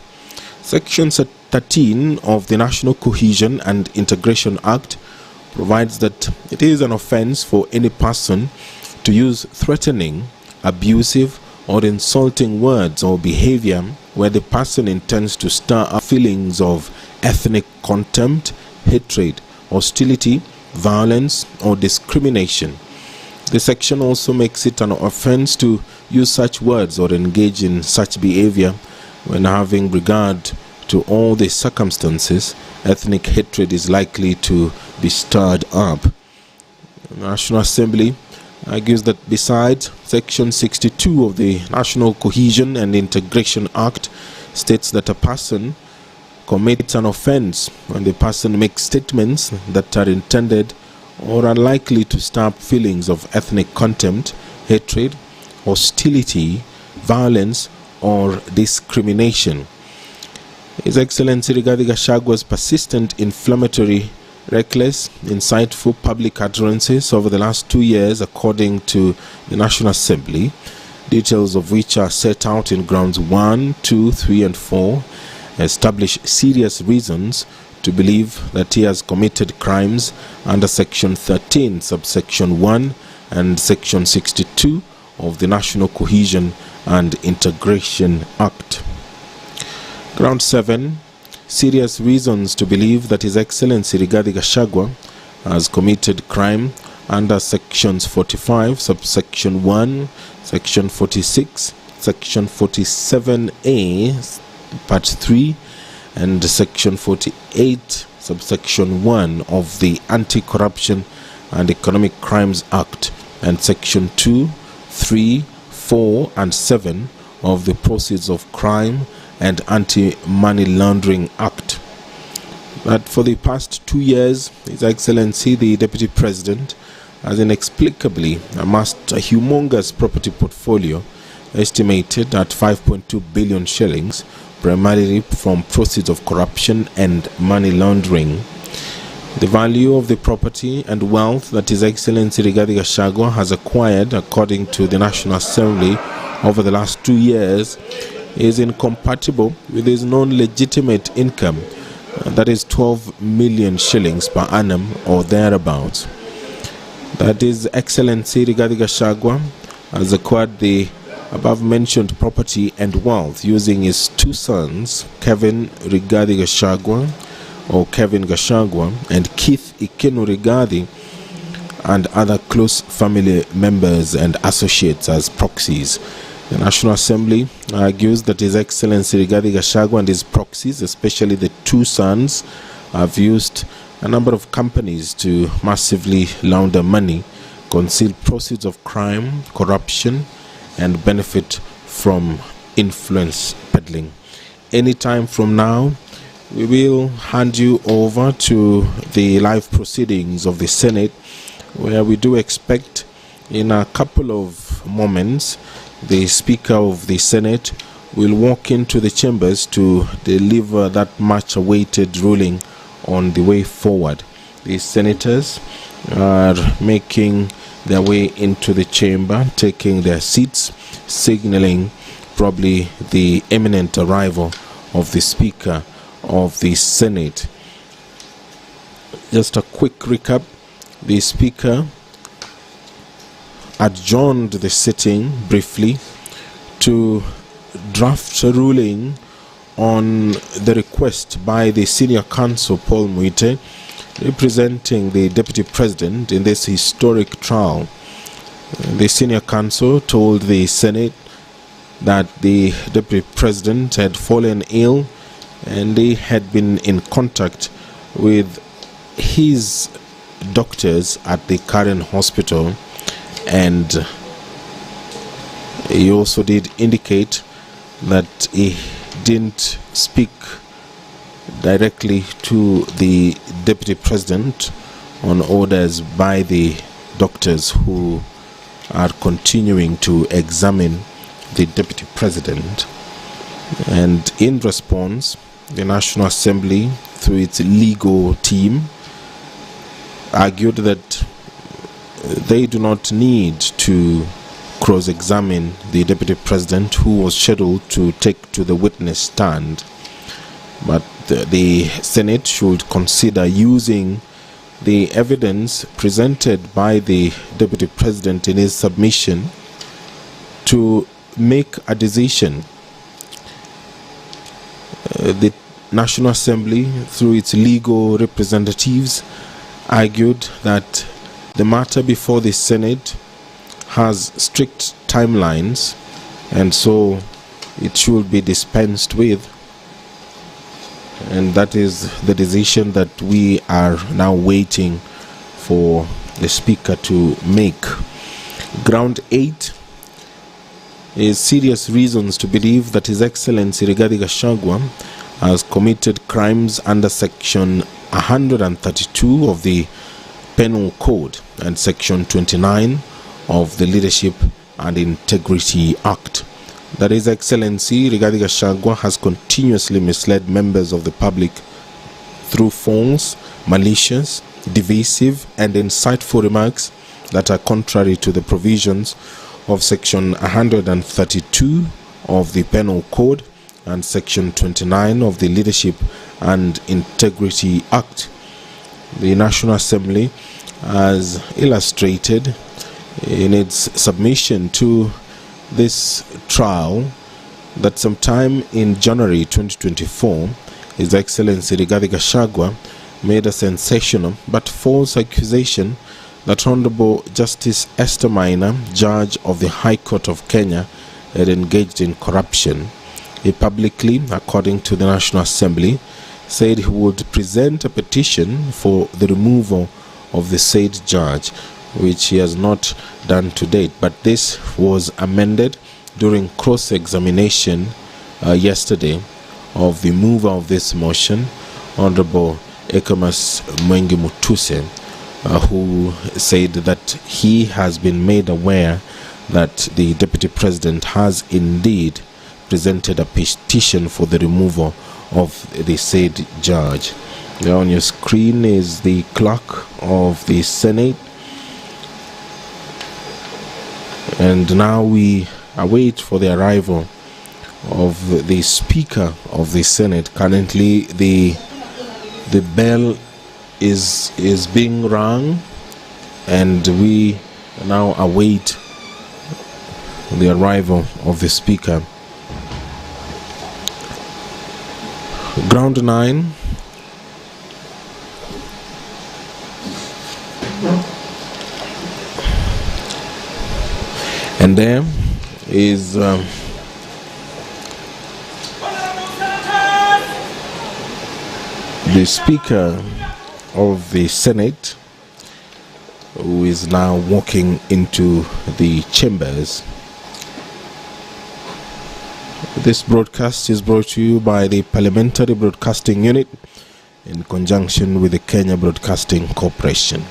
Section 13 of the National Cohesion and Integration Act provides that it is an offense for any person to use threatening, abusive, or insulting words or behavior where the person intends to stir up feelings of ethnic contempt, hatred, hostility, violence, or discrimination. The section also makes it an offense to use such words or engage in such behavior when having regard to all the circumstances ethnic hatred is likely to be stirred up. The National Assembly argues that besides, Section 62 of the National Cohesion and Integration Act states that a person commits an offense when the person makes statements that are intended or are likely to stir up feelings of ethnic contempt, hatred, hostility, violence, or discrimination. His Excellency Rigathi Gachagua's persistent, inflammatory, reckless, insightful public utterances over the last 2 years, according to the National Assembly, details of which are set out in grounds 1, 2, 3, and 4, establish serious reasons to believe that he has committed crimes under Section 13, subsection 1, and Section 62 of the National Cohesion and Integration Act. Ground 7. Serious reasons to believe that His Excellency Rigathi Gachagua has committed crime under Sections 45, subsection 1, Section 46, Section 47A, Part 3, and Section 48, subsection 1 of the Anti-Corruption and Economic Crimes Act, and Section 2, 3, 4, and 7 of the Proceeds of Crime and Anti-Money Laundering Act. But for the past 2 years, His Excellency the Deputy President has inexplicably amassed a humongous property portfolio estimated at 5.2 billion shillings, primarily from proceeds of corruption and money laundering. The value of the property and wealth that His Excellency Rigathi Gachagua has acquired, according to the National Assembly, over the last 2 years is incompatible with his non-legitimate income, that is 12 million shillings per annum or thereabouts. That His Excellency Rigathi Gachagua has acquired the above-mentioned property and wealth using his 2 sons, Kevin Rigathi Gachagua, or Kevin Gachagua, and Keith Ikenu Rigathi, and other close family members and associates as proxies. The National Assembly argues that His Excellency Rigathi Gachagua and his proxies, especially the 2 sons, have used a number of companies to massively launder money, conceal proceeds of crime, corruption, and benefit from influence peddling. Any time from now, we will hand you over to the live proceedings of the Senate, where we do expect in a couple of moments the Speaker of the Senate will walk into the chambers to deliver that much awaited ruling on the way forward. The senators are making their way into the chamber, taking their seats, signaling probably the imminent arrival of the Speaker of the Senate. Just a quick recap. The Speaker adjourned the sitting briefly to draft a ruling on the request by the senior counsel Paul Muite, representing the Deputy President in this historic trial. The senior counsel told the Senate that the Deputy President had fallen ill and they had been in contact with his doctors at the current hospital, and he also did indicate that he didn't speak directly to the Deputy President on orders by the doctors who are continuing to examine the Deputy President. And in response, the National Assembly, through its legal team, argued that they do not need to cross-examine the Deputy President, who was scheduled to take to the witness stand, but the Senate should consider using the evidence presented by the Deputy President in his submission to make a decision. The National Assembly, through its legal representatives, argued that the matter before the Senate has strict timelines, and so it should be dispensed with. And that is the decision that we are now waiting for the Speaker to make. Ground 8 is serious reasons to believe that His Excellency Rigathi Gachagua has committed crimes under Section 132 of the Penal Code and Section 29 of the Leadership and Integrity Act. That His Excellency Rigathi Gachagua has continuously misled members of the public through false, malicious, divisive and insightful remarks that are contrary to the provisions of Section 132 of the Penal Code and Section 29 of the Leadership and Integrity Act. The National Assembly has illustrated in its submission to this trial that sometime in January 2024, His Excellency Rigathi Gachagua made a sensational but false accusation that Honorable Justice Esther Maina, Judge of the High Court of Kenya, had engaged in corruption. He publicly, according to the National Assembly, said he would present a petition for the removal of the said judge, which he has not done to date. But this was amended during cross-examination yesterday of the mover of this motion, Honorable Ekamas Mwengi, who said that he has been made aware that the Deputy President has indeed presented a petition for the removal of the said judge. There on your screen is the clerk of the Senate, and now we await for the arrival of the Speaker of the Senate. Currently the bell is being rung, and we now await the arrival of the Speaker. Ground 9. And there is the Speaker of the Senate, who is now walking into the chambers. This broadcast is brought to you by the Parliamentary Broadcasting Unit in conjunction with the Kenya Broadcasting Corporation.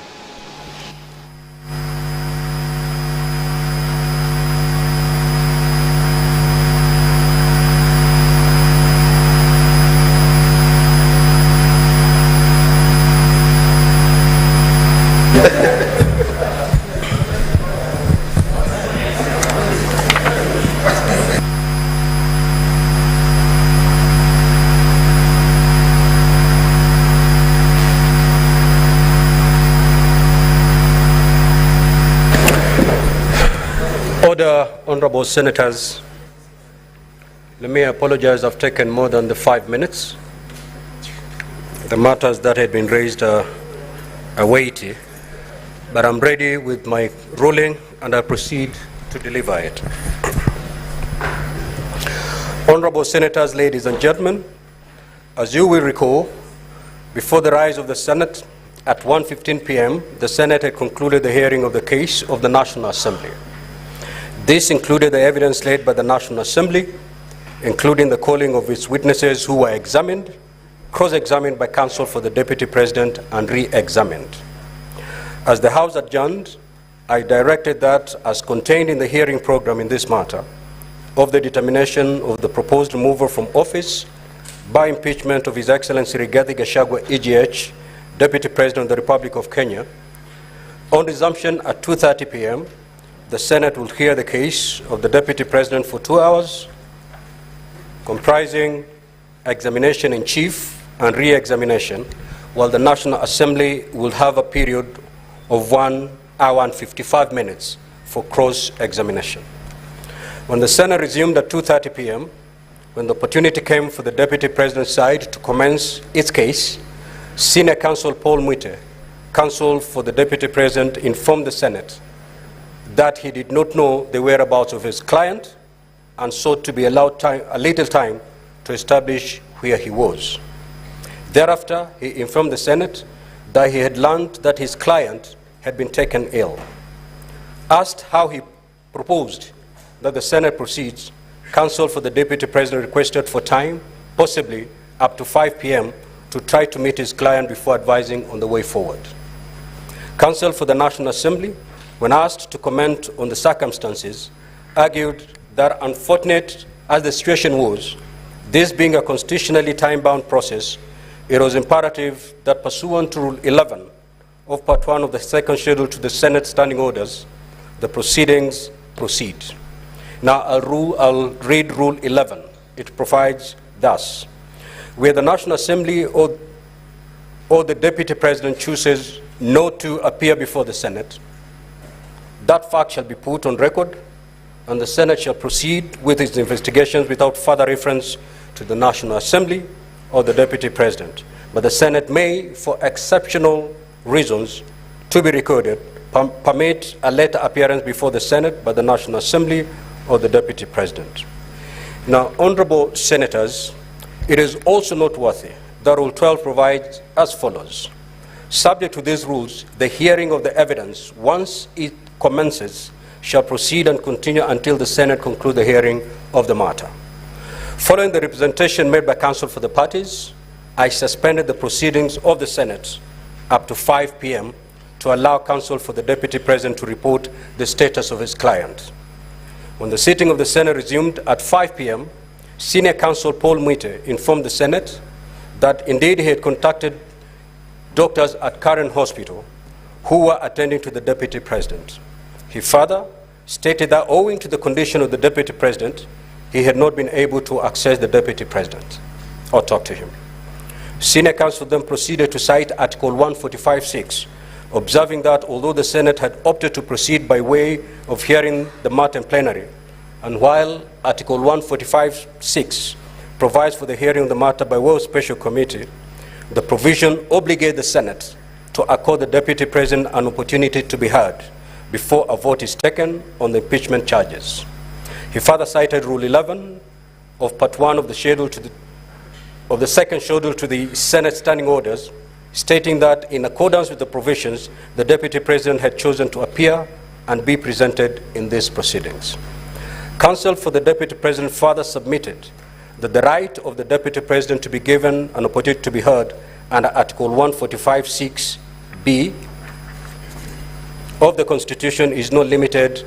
Honorable Senators, let me apologize. I've taken more than the 5 minutes. The matters that had been raised are weighty, but I'm ready with my ruling and I proceed to deliver it. Honorable Senators, ladies and gentlemen, as you will recall, before the rise of the Senate at 1:15 p.m., the Senate had concluded the hearing of the case of the National Assembly. This included the evidence laid by the National Assembly, including the calling of its witnesses who were examined, cross-examined by counsel for the Deputy President, and re-examined. As the House adjourned, I directed that, as contained in the hearing program in this matter, of the determination of the proposed removal from office by impeachment of His Excellency Rigathi Gachagua, EGH, Deputy President of the Republic of Kenya, on resumption at 2:30 p.m., the Senate will hear the case of the Deputy President for 2 hours, comprising examination in chief and re-examination, while the National Assembly will have a period of 1 hour and 55 minutes for cross-examination. When the Senate resumed at 2:30 p.m., when the opportunity came for the Deputy President's side to commence its case, Senior Counsel Paul Mwite, counsel for the Deputy President, informed the Senate that he did not know the whereabouts of his client and sought to be allowed a little time to establish where he was. Thereafter, he informed the Senate that he had learned that his client had been taken ill. Asked how he proposed that the Senate proceeds, counsel for the Deputy President requested for time, possibly up to 5 p.m., to try to meet his client before advising on the way forward. Counsel for the National Assembly, when asked to comment on the circumstances, argued that unfortunate as the situation was, this being a constitutionally time-bound process, it was imperative that pursuant to Rule 11 of Part 1 of the second schedule to the Senate Standing Orders, the proceedings proceed. Now I'll read Rule 11. It provides thus: where the National Assembly or the Deputy President chooses not to appear before the Senate, that fact shall be put on record, and the Senate shall proceed with its investigations without further reference to the National Assembly or the Deputy President. But the Senate may, for exceptional reasons to be recorded, permit a later appearance before the Senate by the National Assembly or the Deputy President. Now, honorable Senators, it is also noteworthy that Rule 12 provides as follows. Subject to these rules, the hearing of the evidence, once it commences, shall proceed and continue until the Senate conclude the hearing of the matter. Following the representation made by counsel for the parties, I suspended the proceedings of the Senate up to 5 p.m. to allow counsel for the Deputy President to report the status of his client. When the sitting of the Senate resumed at 5 p.m., Senior Counsel Paul Mwite informed the Senate that indeed he had contacted doctors at Karen Hospital who were attending to the Deputy President. He further stated that owing to the condition of the Deputy President, he had not been able to access the Deputy President or talk to him. Senior Counsel then proceeded to cite Article 145(6), observing that although the Senate had opted to proceed by way of hearing the matter in plenary, and while Article 145(6) provides for the hearing of the matter by way of special committee, the provision obligates the Senate to accord the Deputy President an opportunity to be heard before a vote is taken on the impeachment charges. He further cited Rule 11 of Part 1 of the second schedule to the Senate Standing Orders, stating that in accordance with the provisions, the Deputy President had chosen to appear and be presented in these proceedings. Counsel for the Deputy President further submitted that the right of the Deputy President to be given an opportunity to be heard under Article 145(6)(b) of the Constitution is not limited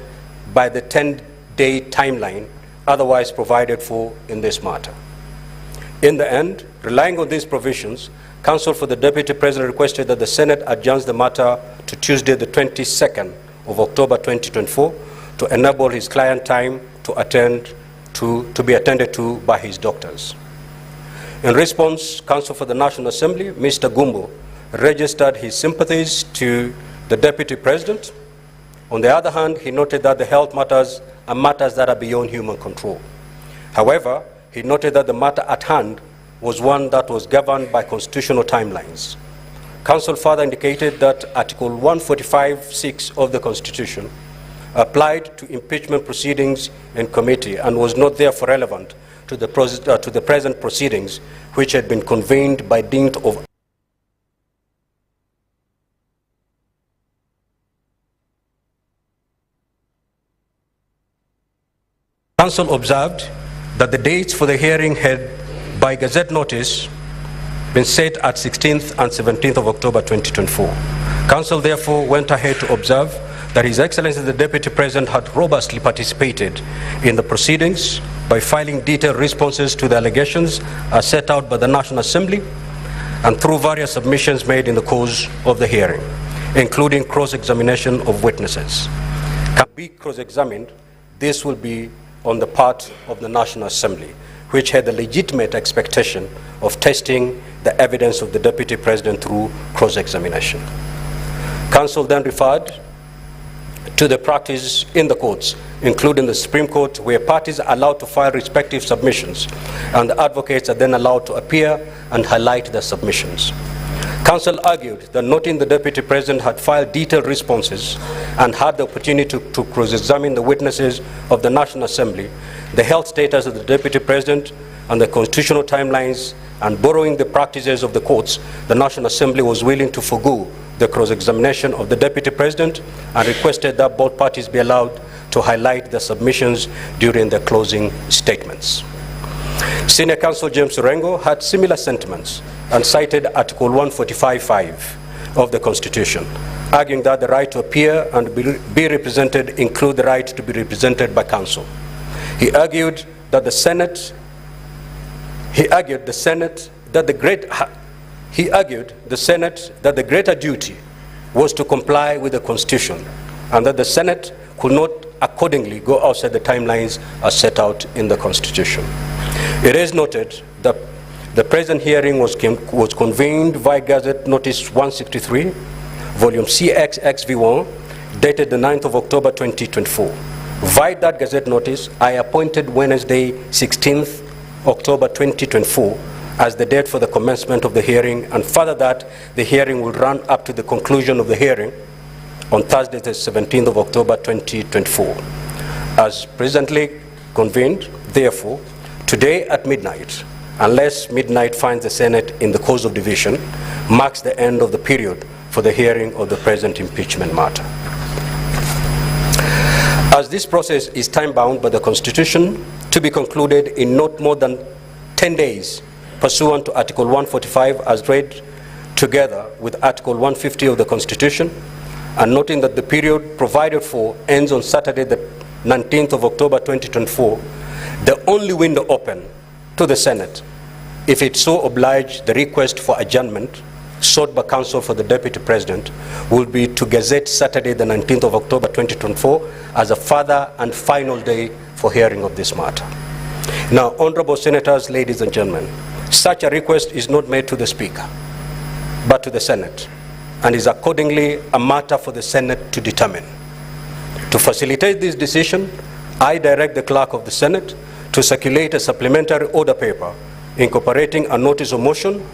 by the 10-day timeline otherwise provided for in this matter. In the end, relying on these provisions, counsel for the Deputy President requested that the Senate adjourns the matter to Tuesday, the 22nd of October 2024, to enable his client time to be attended to by his doctors. In response, counsel for the National Assembly, Mr. Gumbo, registered his sympathies to the Deputy President. On the other hand, he noted that the health matters are matters that are beyond human control. However, he noted that the matter at hand was one that was governed by constitutional timelines. Counsel further indicated that Article 145(6) of the Constitution applied to impeachment proceedings in committee and was not therefore relevant to the present proceedings, which had been convened by dint of Counsel observed that the dates for the hearing had, by Gazette notice, been set at 16th and 17th of October 2024. Counsel therefore went ahead to observe that His Excellency the Deputy President had robustly participated in the proceedings by filing detailed responses to the allegations as set out by the National Assembly and through various submissions made in the course of the hearing, including cross-examination of witnesses. Can be cross-examined, this will be on the part of the National Assembly, which had the legitimate expectation of testing the evidence of the Deputy President through cross-examination. Counsel then referred to the practice in the courts, including the Supreme Court, where parties are allowed to file respective submissions, and the advocates are then allowed to appear and highlight their submissions. Counsel argued that noting the Deputy President had filed detailed responses and had the opportunity to cross-examine the witnesses of the National Assembly, the health status of the Deputy President, and the constitutional timelines, and borrowing the practices of the courts, the National Assembly was willing to forego the cross-examination of the Deputy President and requested that both parties be allowed to highlight their submissions during their closing statements. Senior Counsel James Orengo had similar sentiments and cited Article 145(5) of the Constitution, arguing that the right to appear and be represented include the right to be represented by counsel. He argued that the Senate that the greater duty was to comply with the Constitution, and that the Senate could not accordingly go outside the timelines as set out in the Constitution. It is noted that the present hearing was convened via Gazette Notice 163, Volume CXXV1, dated the 9th of October 2024. Via that Gazette Notice, I appointed Wednesday, 16th October 2024, as the date for the commencement of the hearing, and further that the hearing will run up to the conclusion of the hearing on Thursday, the 17th of October 2024. As presently convened, therefore, today at midnight, unless midnight finds the Senate in the course of division, marks the end of the period for the hearing of the present impeachment matter. As this process is time-bound by the Constitution to be concluded in not more than 10 days, pursuant to Article 145 as read together with Article 150 of the Constitution, and noting that the period provided for ends on Saturday, the 19th of October 2024, the only window open to the Senate, if it so oblige the request for adjournment sought by counsel for the Deputy President, will be to gazette Saturday, the 19th of October 2024 as a further and final day for hearing of this matter. Now, Honorable Senators, ladies and gentlemen, such a request is not made to the Speaker, but to the Senate, and is accordingly a matter for the Senate to determine. To facilitate this decision, I direct the Clerk of the Senate to circulate a supplementary order paper incorporating a notice of motion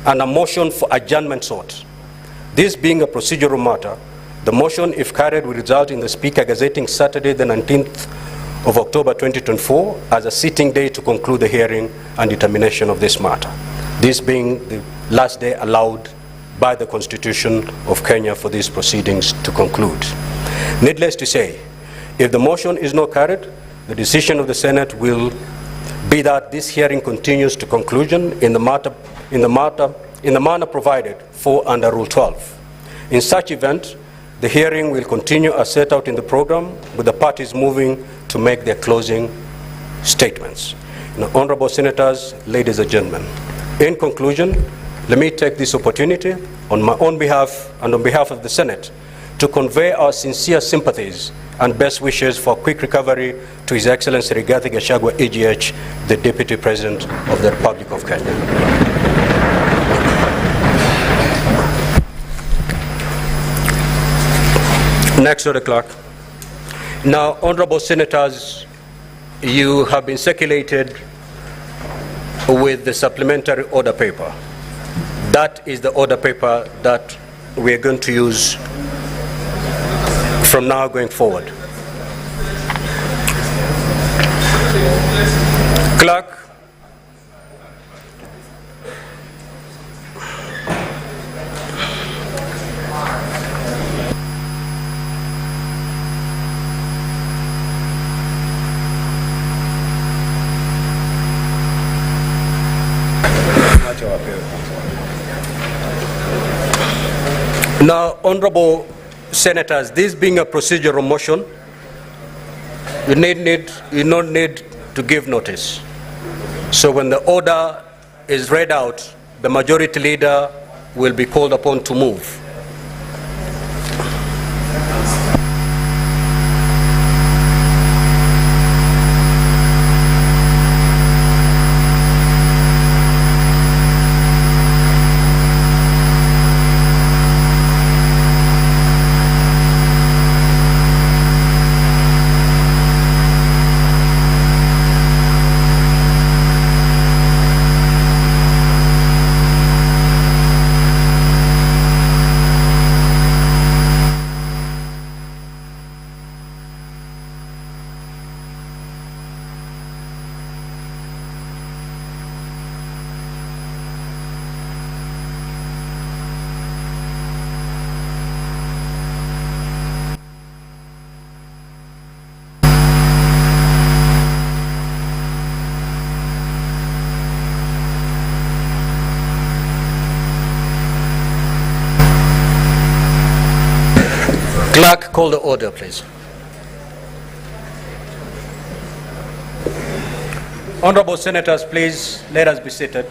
and a motion for adjournment sought. This being a procedural matter, the motion, if carried, will result in the Speaker gazetting Saturday, the 19th of October 2024 as a sitting day to conclude the hearing and determination of this matter, this being the last day allowed by the Constitution of Kenya for these proceedings to conclude. Needless to say, if the motion is not carried, the decision of the Senate will be that this hearing continues to conclusion in the manner provided for under Rule 12. In such event, the hearing will continue as set out in the program, with the parties moving to make their closing statements. Now, Honorable Senators, ladies and gentlemen, in conclusion, let me take this opportunity on my own behalf and on behalf of the Senate to convey our sincere sympathies and best wishes for a quick recovery to His Excellency Rigathi Gachagua, AGH, the Deputy President of the Republic of Kenya. Next to the clerk. Now, Honorable Senators, you have been circulated with the supplementary order paper. That is the order paper that we are going to use from now going forward. Clerk. Now, Honorable Senators, this being a procedural motion, you don't need to give notice. So when the order is read out, the majority leader will be called upon to move. Clerk, call the order, please. Honorable Senators, please let us be seated.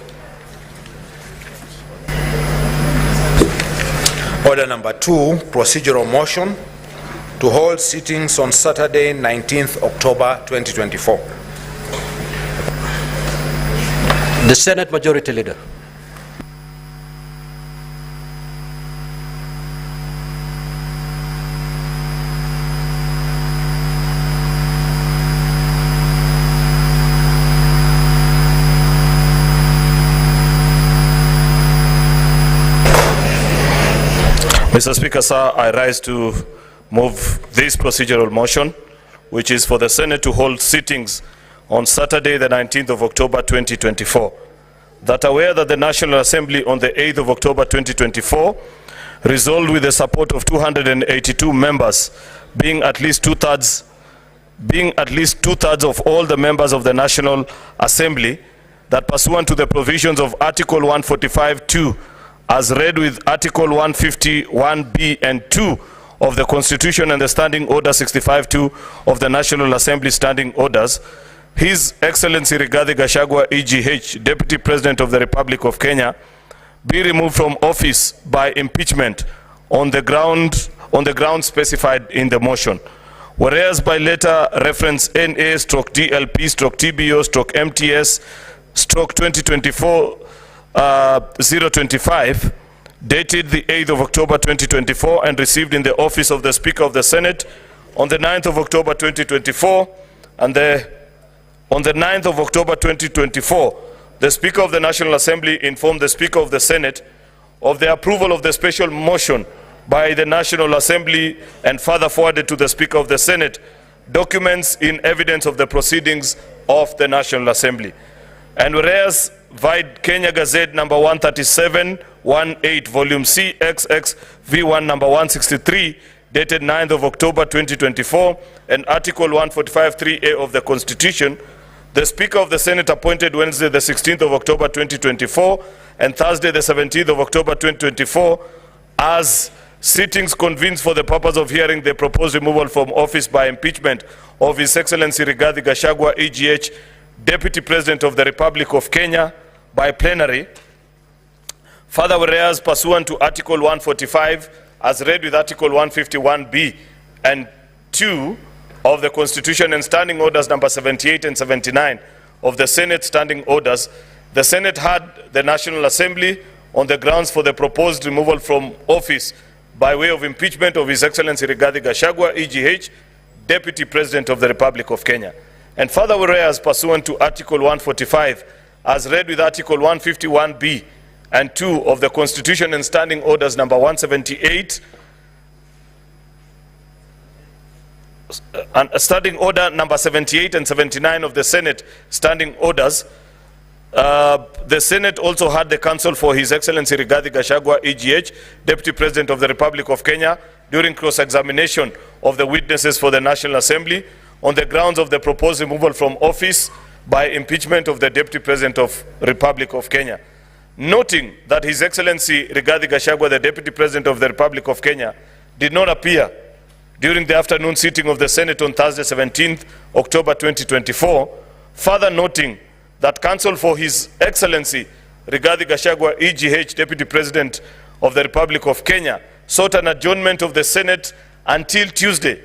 Order number 2, procedural motion to hold sittings on Saturday, 19th October 2024. The Senate Majority Leader. Mr. Speaker, sir, I rise to move this procedural motion, which is for the Senate to hold sittings on Saturday, the 19th of October 2024. That aware that the National Assembly on the 8th of October 2024 resolved with the support of 282 members, being at least two-thirds of all the members of the National Assembly, that pursuant to the provisions of Article 145(2), as read with Article 151(b) and 2 of the Constitution and the Standing Order 65(2) of the National Assembly Standing Orders, His Excellency Rigathi Gachagua EGH, Deputy President of the Republic of Kenya, be removed from office by impeachment on the ground specified in the motion. Whereas by letter reference NA/DLP/TBO/MTS/2024-025, dated the 8th of October 2024 and received in the office of the Speaker of the Senate on the 9th of October 2024, and on the 9th of October 2024, the Speaker of the National Assembly informed the Speaker of the Senate of the approval of the special motion by the National Assembly and further forwarded to the Speaker of the Senate documents in evidence of the proceedings of the National Assembly. And whereas vide Kenya Gazette number 137/18, volume C, XX V1 number 163, dated 9th of October 2024, and Article 145(3)(a) of the Constitution, the Speaker of the Senate appointed Wednesday the 16th of October 2024 and Thursday the 17th of October 2024 as sittings convened for the purpose of hearing the proposed removal from office by impeachment of His Excellency Rigathi Gachagua EGH, Deputy President of the Republic of Kenya, by plenary. Further, whereas pursuant to Article 145, as read with Article 151(b) and 2 of the Constitution and Standing Orders number 78 and 79 of the Senate Standing Orders, the Senate had the National Assembly on the grounds for the proposed removal from office by way of impeachment of His Excellency Rigathi Gachagua EGH, Deputy President of the Republic of Kenya. And further, whereas pursuant to Article 145, as read with Article 151(b) and 2 of the Constitution and Standing Orders number 178, and Standing Order number 78 and 79 of the Senate Standing Orders, the Senate also had the counsel for His Excellency Rigathi Gachagua EGH, Deputy President of the Republic of Kenya, during cross-examination of the witnesses for the National Assembly on the grounds of the proposed removal from office by impeachment of the Deputy President of the Republic of Kenya. Noting that His Excellency Rigathi Gachagua, the Deputy President of the Republic of Kenya, did not appear during the afternoon sitting of the Senate on Thursday, 17th October 2024, further noting that counsel for His Excellency Rigathi Gachagua EGH, Deputy President of the Republic of Kenya, sought an adjournment of the Senate until Tuesday,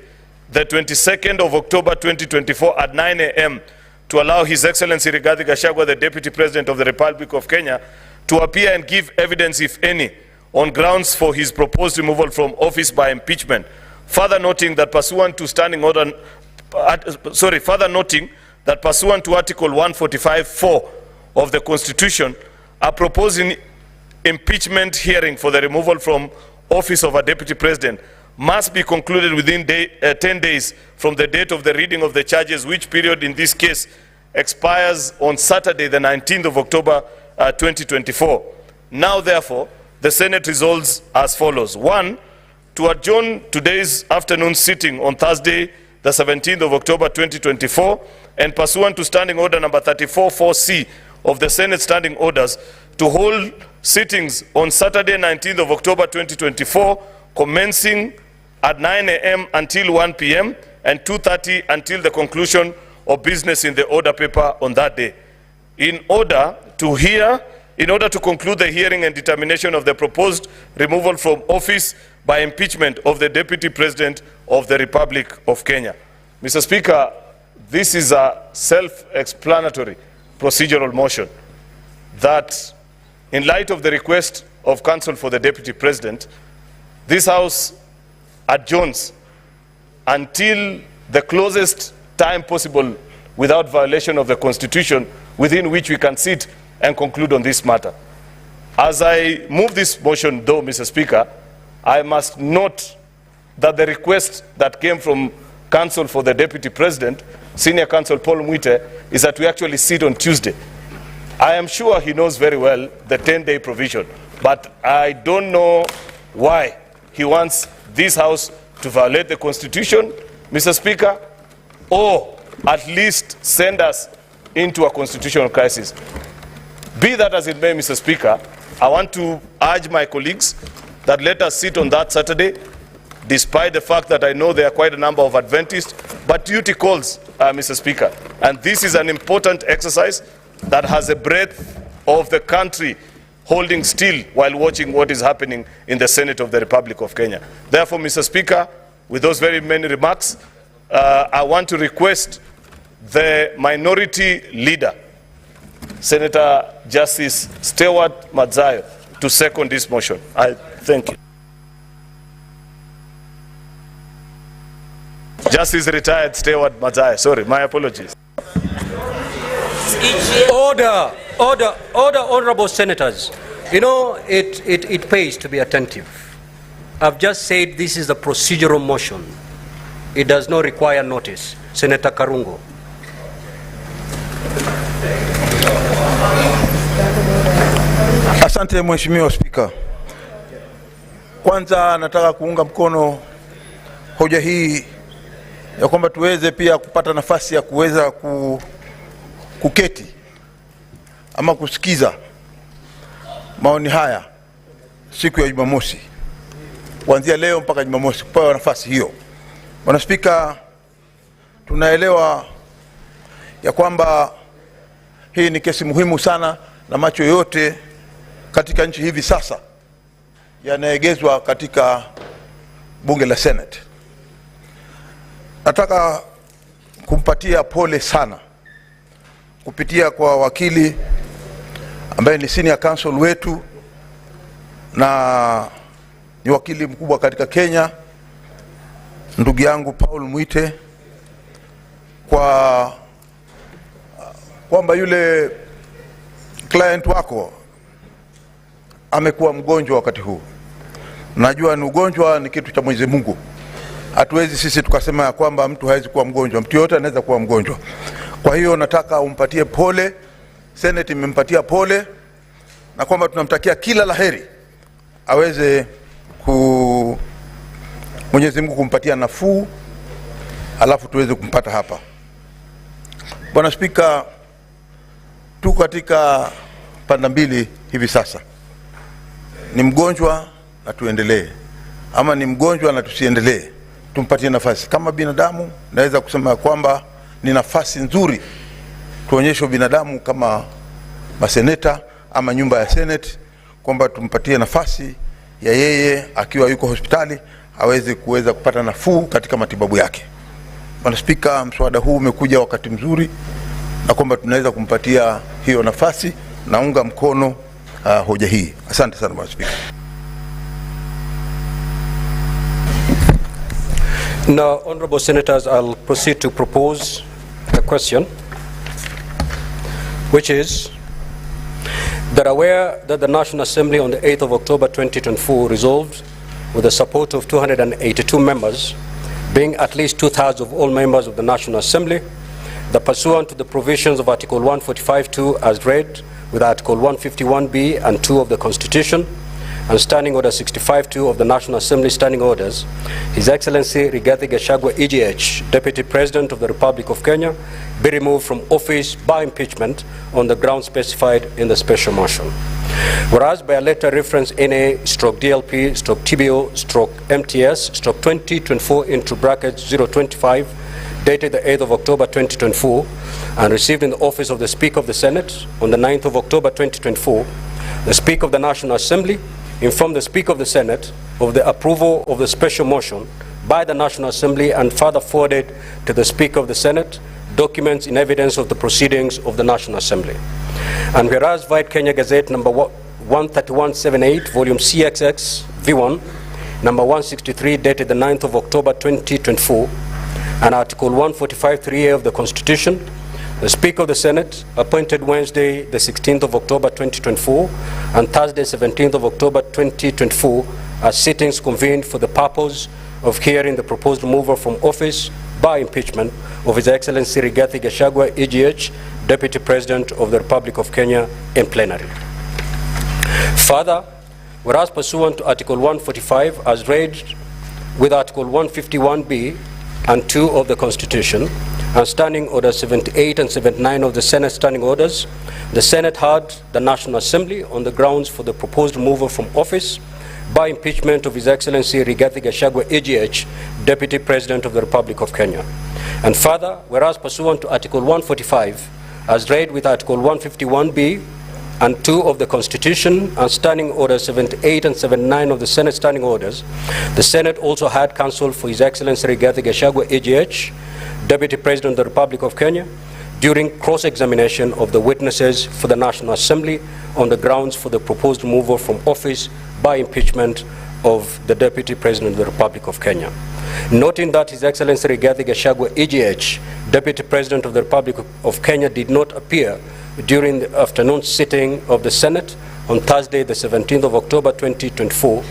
the 22nd of October 2024 at 9 a.m. to allow His Excellency Rigathi Gachagua, the Deputy President of the Republic of Kenya, to appear and give evidence, if any, on grounds for his proposed removal from office by impeachment. Further noting that pursuant to Article 145(4) of the Constitution, a proposed impeachment hearing for the removal from office of a Deputy President must be concluded within 10 days from the date of the reading of the charges, which period in this case expires on Saturday, the 19th of October 2024. Now, therefore, the Senate resolves as follows. 1. To adjourn today's afternoon sitting on Thursday, the 17th of October 2024, and pursuant to Standing Order number 34(4)(c) of the Senate Standing Orders, to hold sittings on Saturday, 19th of October 2024, commencing at 9 a.m. until 1 p.m. and 2:30 until the conclusion of business in the order paper on that day. In order to conclude the hearing and determination of the proposed removal from office by impeachment of the Deputy President of the Republic of Kenya. Mr. Speaker, this is a self-explanatory procedural motion that, in light of the request of counsel for the Deputy President, this House adjourns until the closest time possible without violation of the Constitution within which we can sit and conclude on this matter. As I move this motion, though, Mr. Speaker, I must note that the request that came from counsel for the Deputy President, Senior Counsel Paul Mwite, is that we actually sit on Tuesday. I am sure he knows very well the 10-day provision, but I don't know why he wants this House to violate the Constitution, Mr. Speaker, or at least send us into a constitutional crisis. Be that as it may, Mr. Speaker, I want to urge my colleagues that let us sit on that Saturday, despite the fact that I know there are quite a number of Adventists, but duty calls, Mr. Speaker. And this is an important exercise that has a breadth of the country holding still while watching what is happening in the Senate of the Republic of Kenya. Therefore, Mr. Speaker, with those very many remarks, I want to request the minority leader, Senator Justice Stewart Madzayo, to second this motion. I thank you. Justice retired Stewart Madzayo. Sorry, my apologies. Order, honorable senators. You know, it pays to be attentive. I've just said this is a procedural motion. It does not require notice. Senator Karungo. Asante Mheshimiwa Spika. Kwanza nataka kuunga mkono hoja hii ya kwamba tuweze pia kupata nafasi ya kuweza kuketi ama kusikiza maoni haya siku ya Jumamosi, kuanzia leo mpaka Jumamosi, kupewa nafasi hiyo. Bwana Spika, tunaelewa ya kwamba hii ni kesi muhimu sana na macho yote katika nchi hivi sasa yanaegezwa katika bunge la Senate. Nataka kumpatia pole sana kupitia kwa wakili ambaye ni senior counsel wetu na ni wakili mkubwa katika Kenya, ndugu yangu Paul Mwite, kwamba yule client wako amekuwa mgonjwa wakati huu. Najua ni ugonjwa ni kitu cha Mwenyezi Mungu. Hatuwezi sisi tukasema ya kwamba mtu hawezi kuwa mgonjwa. Mtu yote anaweza kuwa mgonjwa. Kwa hiyo nataka umpatie pole, Senate imempatia pole, na kwamba tunamtakia kila laheri aweze Mwenyezi Mungu kumpatia nafuu, alafu tuweze kumpata hapa. Bwana Spika, tuko katika panda mbili hivi sasa. Ni mgonjwa na tuendelee, ama ni mgonjwa na tusiendelee. Tumpatie nafasi. Kama binadamu naweza kusema kwamba ni nafasi nzuri tuonyeshe binadamu kama maseneta ama nyumba ya Senate, kwamba tumpatie nafasi ya yeye akiwa yuko hospitali aweze kuweza kupata nafuu katika matibabu yake. Bwana Spika, mswada huu umekuja wakati mzuri na kwamba tunaweza kumpatia hiyo nafasi. Naunga mkono hoja hii. Asante sana Bwana Spika. Now, honorable senators, I'll proceed to propose a question, which is that aware that the National Assembly on the 8th of October 2024 resolved, with the support of 282 members, being at least 2/3 of all members of the National Assembly, that pursuant to the provisions of Article 145(2) as read, with Article 151(b) and 2 of the Constitution, and Standing Order 65(2) of the National Assembly Standing Orders, His Excellency Rigathi Gachagua EGH, Deputy President of the Republic of Kenya, be removed from office by impeachment on the grounds specified in the special motion. Whereas by a letter reference NA/DLP/TBO/MTS/2024 into brackets 025 dated the 8th of October 2024 and received in the office of the Speaker of the Senate on the 9th of October 2024, the Speaker of the National Assembly informed the Speaker of the Senate of the approval of the special motion by the National Assembly and further forwarded to the Speaker of the Senate documents in evidence of the proceedings of the National Assembly. And whereas White Kenya Gazette number 13178, volume CXX V1, number 163, dated the 9th of October 2024, and Article 145(3)(a) of the Constitution, the Speaker of the Senate appointed Wednesday, the 16th of October 2024, and Thursday, 17th of October 2024, as sittings convened for the purpose of hearing the proposed removal from office by impeachment of His Excellency Rigathi Gachagua, EGH, Deputy President of the Republic of Kenya, in plenary. Further, whereas pursuant to Article 145, as read with Article 151(b) and 2 of the Constitution, and Standing Orders 78 and 79 of the Senate Standing Orders, the Senate heard the National Assembly on the grounds for the proposed removal from office by impeachment of His Excellency Rigathi Gachagua, EGH, Deputy President of the Republic of Kenya. And further, whereas pursuant to Article 145, as read with Article 151(b) and 2 of the Constitution and Standing Orders 78 and 79 of the Senate Standing Orders, the Senate also had counsel for His Excellency Rigathi Gachagua, EGH, Deputy President of the Republic of Kenya, during cross-examination of the witnesses for the National Assembly on the grounds for the proposed removal from office by impeachment of the Deputy President of the Republic of Kenya. Noting that His Excellency Rigathi Gachagua, EGH, Deputy President of the Republic of Kenya, did not appear during the afternoon sitting of the Senate on Thursday, the 17th of October 2024.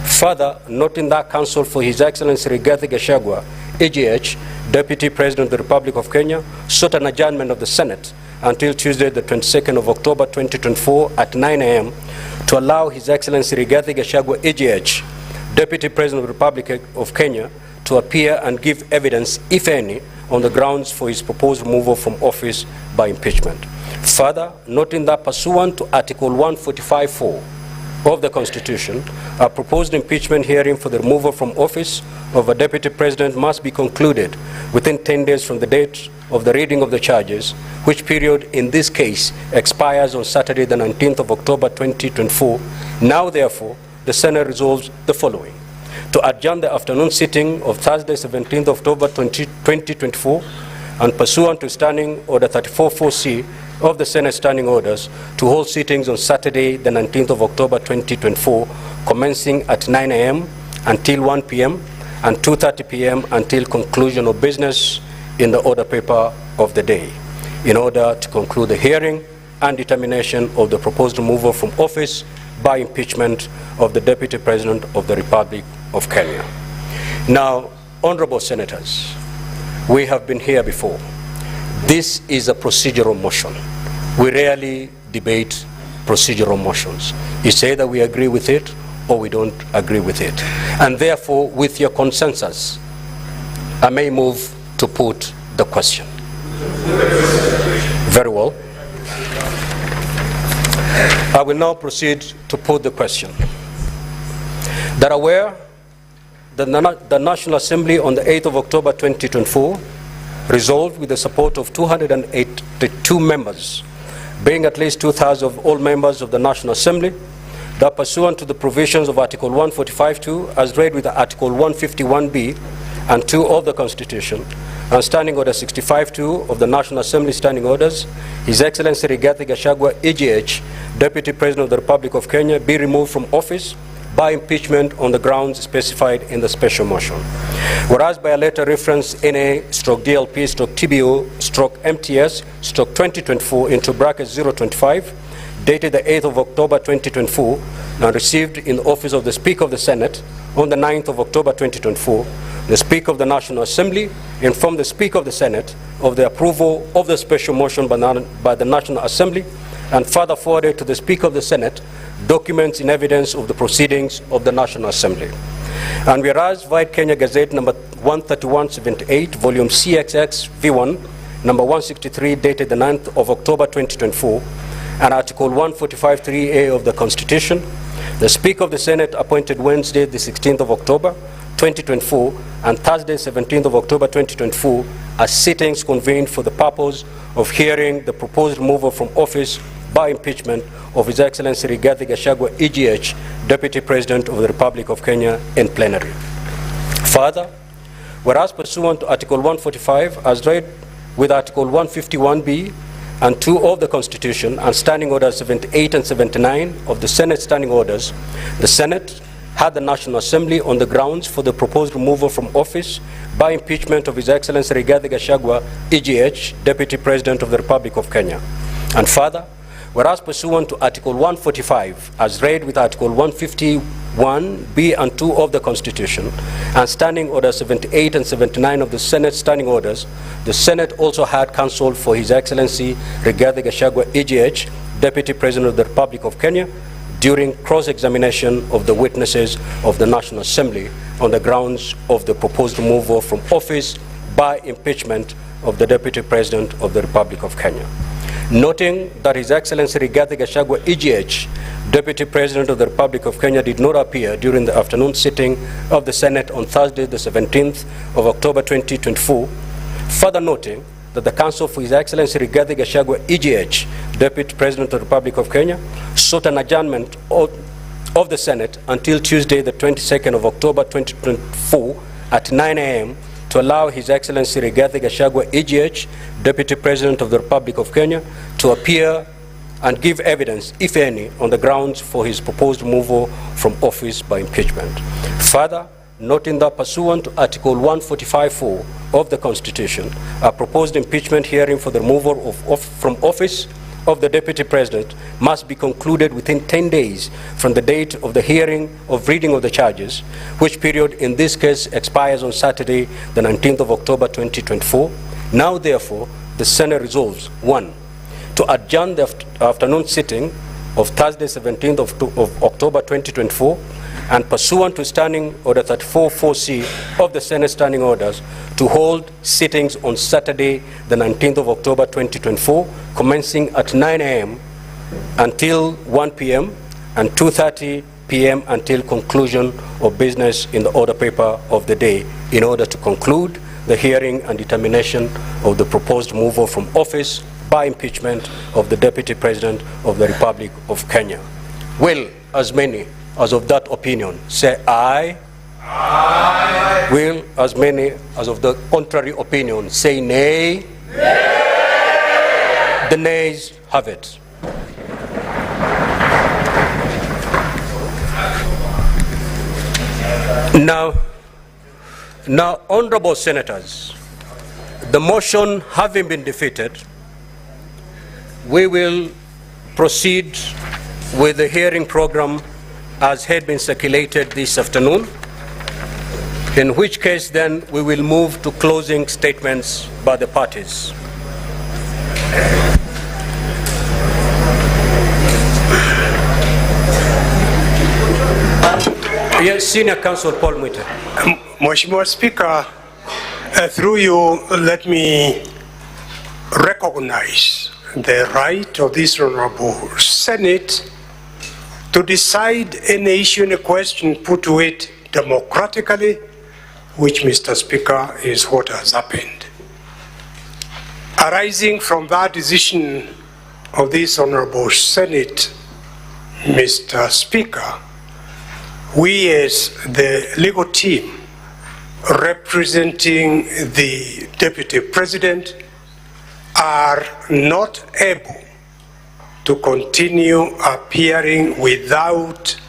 Further, noting that counsel for His Excellency Rigathi Gachagua, EGH, Deputy President of the Republic of Kenya, sought an adjournment of the Senate until Tuesday, the 22nd of October 2024 at 9 a.m. to allow His Excellency Rigathi Gachagua, EGH, Deputy President of the Republic of Kenya, to appear and give evidence, if any, on the grounds for his proposed removal from office by impeachment. Further, noting that pursuant to Article 145(4) of the Constitution, a proposed impeachment hearing for the removal from office of a Deputy President must be concluded within 10 days from the date of the reading of the charges, which period in this case expires on Saturday, the 19th of October 2024. Now, therefore, the Senate resolves the following: to adjourn the afternoon sitting of Thursday, 17th of October 2024, and pursuant to Standing Order 34(4)(c) of the Senate Standing Orders, to hold sittings on Saturday, the 19th of October 2024, commencing at 9 a.m. until 1 p.m. and 2:30 p.m. until conclusion of business in the order paper of the day, in order to conclude the hearing and determination of the proposed removal from office by impeachment of the Deputy President of the Republic of Kenya. Now, honorable senators, we have been here before. This is a procedural motion. We rarely debate procedural motions. It's either we agree with it or we don't agree with it. And therefore, with your consensus, I may move to put the question. Very well. I will now proceed to put the question. That aware that the National Assembly on the 8th of October 2024 resolved with the support of 282 members, being at least 2/3 of all members of the National Assembly, that pursuant to the provisions of Article 145(2) as read with Article 151(b) and 2 of the Constitution, and Standing Order 65(2) of the National Assembly Standing Orders, His Excellency Rigathi Gachagua, EGH, Deputy President of the Republic of Kenya, be removed from office by impeachment on the grounds specified in the special motion. Whereas by a letter reference NA/DLP/TBO/MTS/2024 into brackets 025, dated the 8th of October 2024, and received in the office of the Speaker of the Senate on the 9th of October 2024, the Speaker of the National Assembly informed the Speaker of the Senate of the approval of the special motion by the National Assembly, and further forwarded to the Speaker of the Senate documents in evidence of the proceedings of the National Assembly. And whereas White Kenya Gazette number 13178, volume CXX V1, number 163, dated the 9th of October 2024, and Article 145(3)(a) of the Constitution, the Speaker of the Senate appointed Wednesday, the 16th of October, 2024, and Thursday, 17th of October, 2024, as sittings convened for the purpose of hearing the proposed removal from office by impeachment of His Excellency Rigathi Gachagua, EGH, Deputy President of the Republic of Kenya, in plenary. Further, whereas pursuant to Article 145, as read with Article 151(b) and 2 of the Constitution and Standing Orders 78 and 79 of the Senate Standing Orders, the Senate had the National Assembly on the grounds for the proposed removal from office by impeachment of His Excellency Rigathi Gachagua, EGH, Deputy President of the Republic of Kenya. And further, whereas pursuant to Article 145, as read with Article 151(b) and 2 of the Constitution, and Standing Orders 78 and 79 of the Senate Standing Orders, the Senate also had counsel for His Excellency Rigathi Gachagua, EGH, Deputy President of the Republic of Kenya, during cross-examination of the witnesses of the National Assembly on the grounds of the proposed removal from office by impeachment of the Deputy President of the Republic of Kenya. Noting that His Excellency Rigathi Gachagua, EGH, Deputy President of the Republic of Kenya, did not appear during the afternoon sitting of the Senate on Thursday, the 17th of October 2024, further noting that the counsel for His Excellency Rigathi Gachagua, EGH, Deputy President of the Republic of Kenya, sought an adjournment of the Senate until Tuesday, the 22nd of October 2024 at 9 a.m. to allow His Excellency Rigathi Gachagua, EGH, Deputy President of the Republic of Kenya, to appear and give evidence, if any, on the grounds for his proposed removal from office by impeachment. Further, noting that pursuant to Article 145(4) of the Constitution, a proposed impeachment hearing for the removal from office of the Deputy President must be concluded within 10 days from the date of the hearing of reading of the charges, which period in this case expires on Saturday, the 19th of October 2024. Now, therefore, the Senate resolves: 1. To adjourn the afternoon sitting of Thursday, 17th of October 2024, and pursuant to Standing Order 34(4)(c) of the Senate Standing Orders, to hold sittings on Saturday, the 19th of October 2024, commencing at 9 a.m. until 1 p.m. and 2:30 p.m. until conclusion of business in the order paper of the day, in order to conclude the hearing and determination of the proposed removal from office by impeachment of the Deputy President of the Republic of Kenya. Will as many as of that opinion say aye? Aye. Will as many as of the contrary opinion say nay? Nay. The nays have it. Now, honorable senators, the motion having been defeated, we will proceed with the hearing program as had been circulated this afternoon, in which case then we will move to closing statements by the parties. Yes, Senior Counsel Paul Mwite. Mheshimiwa Speaker, through you, let me recognize the right of this Honorable Senate to decide any issue, any question put to it democratically, which, Mr. Speaker, is what has happened. Arising from that decision of this Honorable Senate, Mr. Speaker, we as the legal team representing the Deputy President are not able to continue appearing without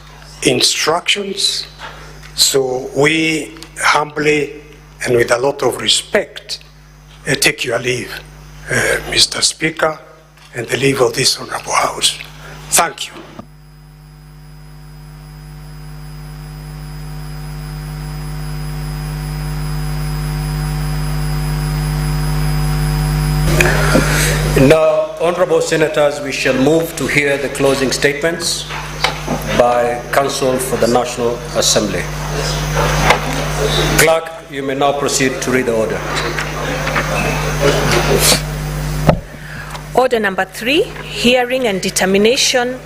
instructions. So we humbly and with a lot of respect take your leave, Mr. Speaker, and the leave of this Honorable House. Thank you. Now, honorable senators, we shall move to hear the closing statements by counsel for the National Assembly. Clerk, you may now proceed to read the order. Order number 3, hearing and determination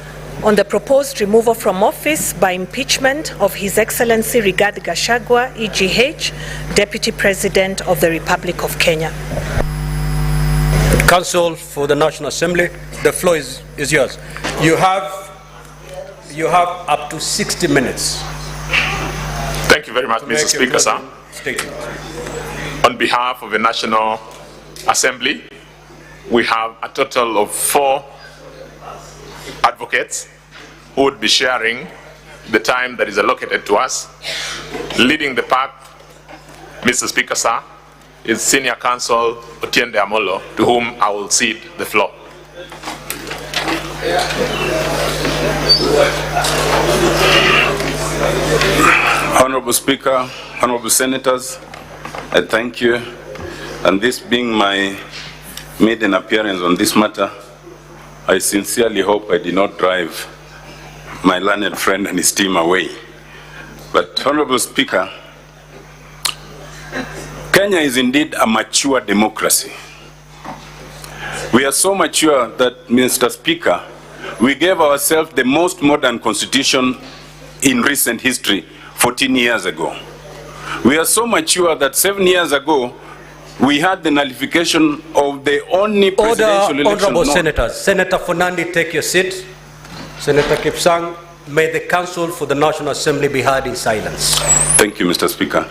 on the proposed removal from office by impeachment of His Excellency Rigathi Gachagua, EGH, Deputy President of the Republic of Kenya. Counsel for the National Assembly, the floor is yours. You have up to 60 minutes. Thank you very much, Mr. Speaker, sir. On behalf of the National Assembly, we have a total of 4 advocates who would be sharing the time that is allocated to us. Leading the pack, Mr. Speaker, sir, is Senior Counsel Otiende Amolo, to whom I will cede the floor. Honorable Speaker, honorable senators, I thank you. And this being my maiden appearance on this matter, I sincerely hope I did not drive my learned friend and his team away. But honorable Speaker, Kenya is indeed a mature democracy. We are so mature that, Mr. Speaker, we gave ourselves the most modern constitution in recent history 14 years ago. We are so mature that 7 years ago, we had the nullification of the only presidential election. Honorable Senators, Senator Fernandi, take your seat. Senator Kipsang, may the Counsel for the National Assembly be heard in silence. Thank you, Mr. Speaker.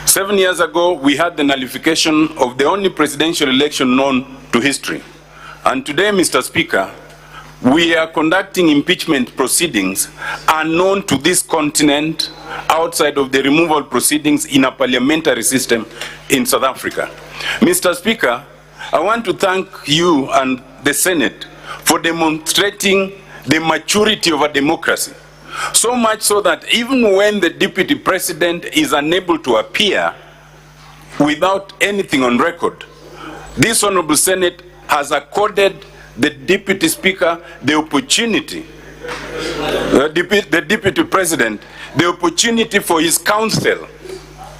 7 years ago, we had the nullification of the only presidential election known to history. And today, Mr. Speaker, we are conducting impeachment proceedings unknown to this continent outside of the removal proceedings in a parliamentary system in South Africa. Mr. Speaker, I want to thank you and the Senate for demonstrating the maturity of a democracy. So much so that even when the Deputy President is unable to appear without anything on record, this Honorable Senate has accorded the Deputy Speaker the opportunity, the Deputy President, the opportunity for his counsel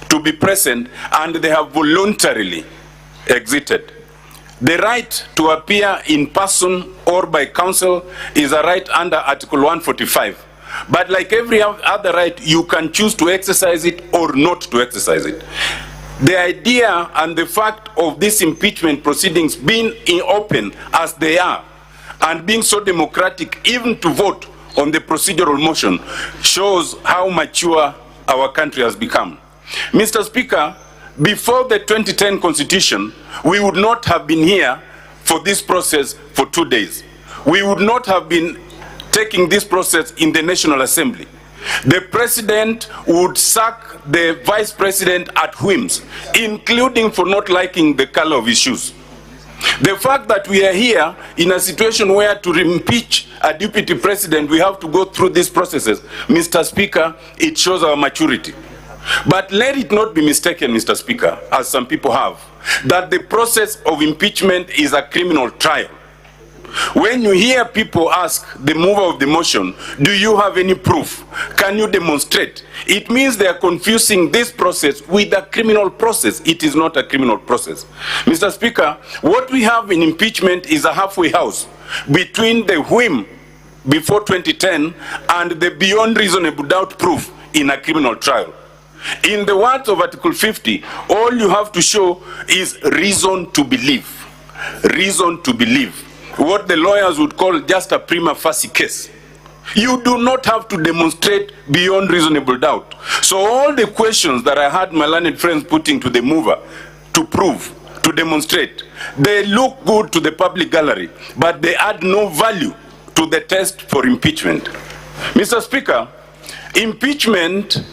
to be present, and they have voluntarily exited. The right to appear in person or by counsel is a right under Article 145. But like every other right, you can choose to exercise it or not to exercise it. The idea and the fact of these impeachment proceedings being open as they are and being so democratic, even to vote on the procedural motion, shows how mature our country has become. Mr. Speaker, before the 2010 Constitution, we would not have been here for this process for 2 days. We would not have been taking this process in the National Assembly. The President would sack the Vice President at whims, including for not liking the color of his shoes. The fact that we are here in a situation where to impeach a Deputy President, we have to go through these processes, Mr. Speaker, it shows our maturity. But let it not be mistaken, Mr. Speaker, as some people have, that the process of impeachment is a criminal trial. When you hear people ask the mover of the motion, do you have any proof? Can you demonstrate? It means they are confusing this process with a criminal process. It is not a criminal process. Mr. Speaker, what we have in impeachment is a halfway house between the whim before 2010 and the beyond reasonable doubt proof in a criminal trial. In the words of Article 50, all you have to show is reason to believe. Reason to believe. What the lawyers would call just a prima facie case. You do not have to demonstrate beyond reasonable doubt. So all the questions that I had my learned friends putting to the mover to prove, to demonstrate, they look good to the public gallery, but they add no value to the test for impeachment. Mr. Speaker, impeachment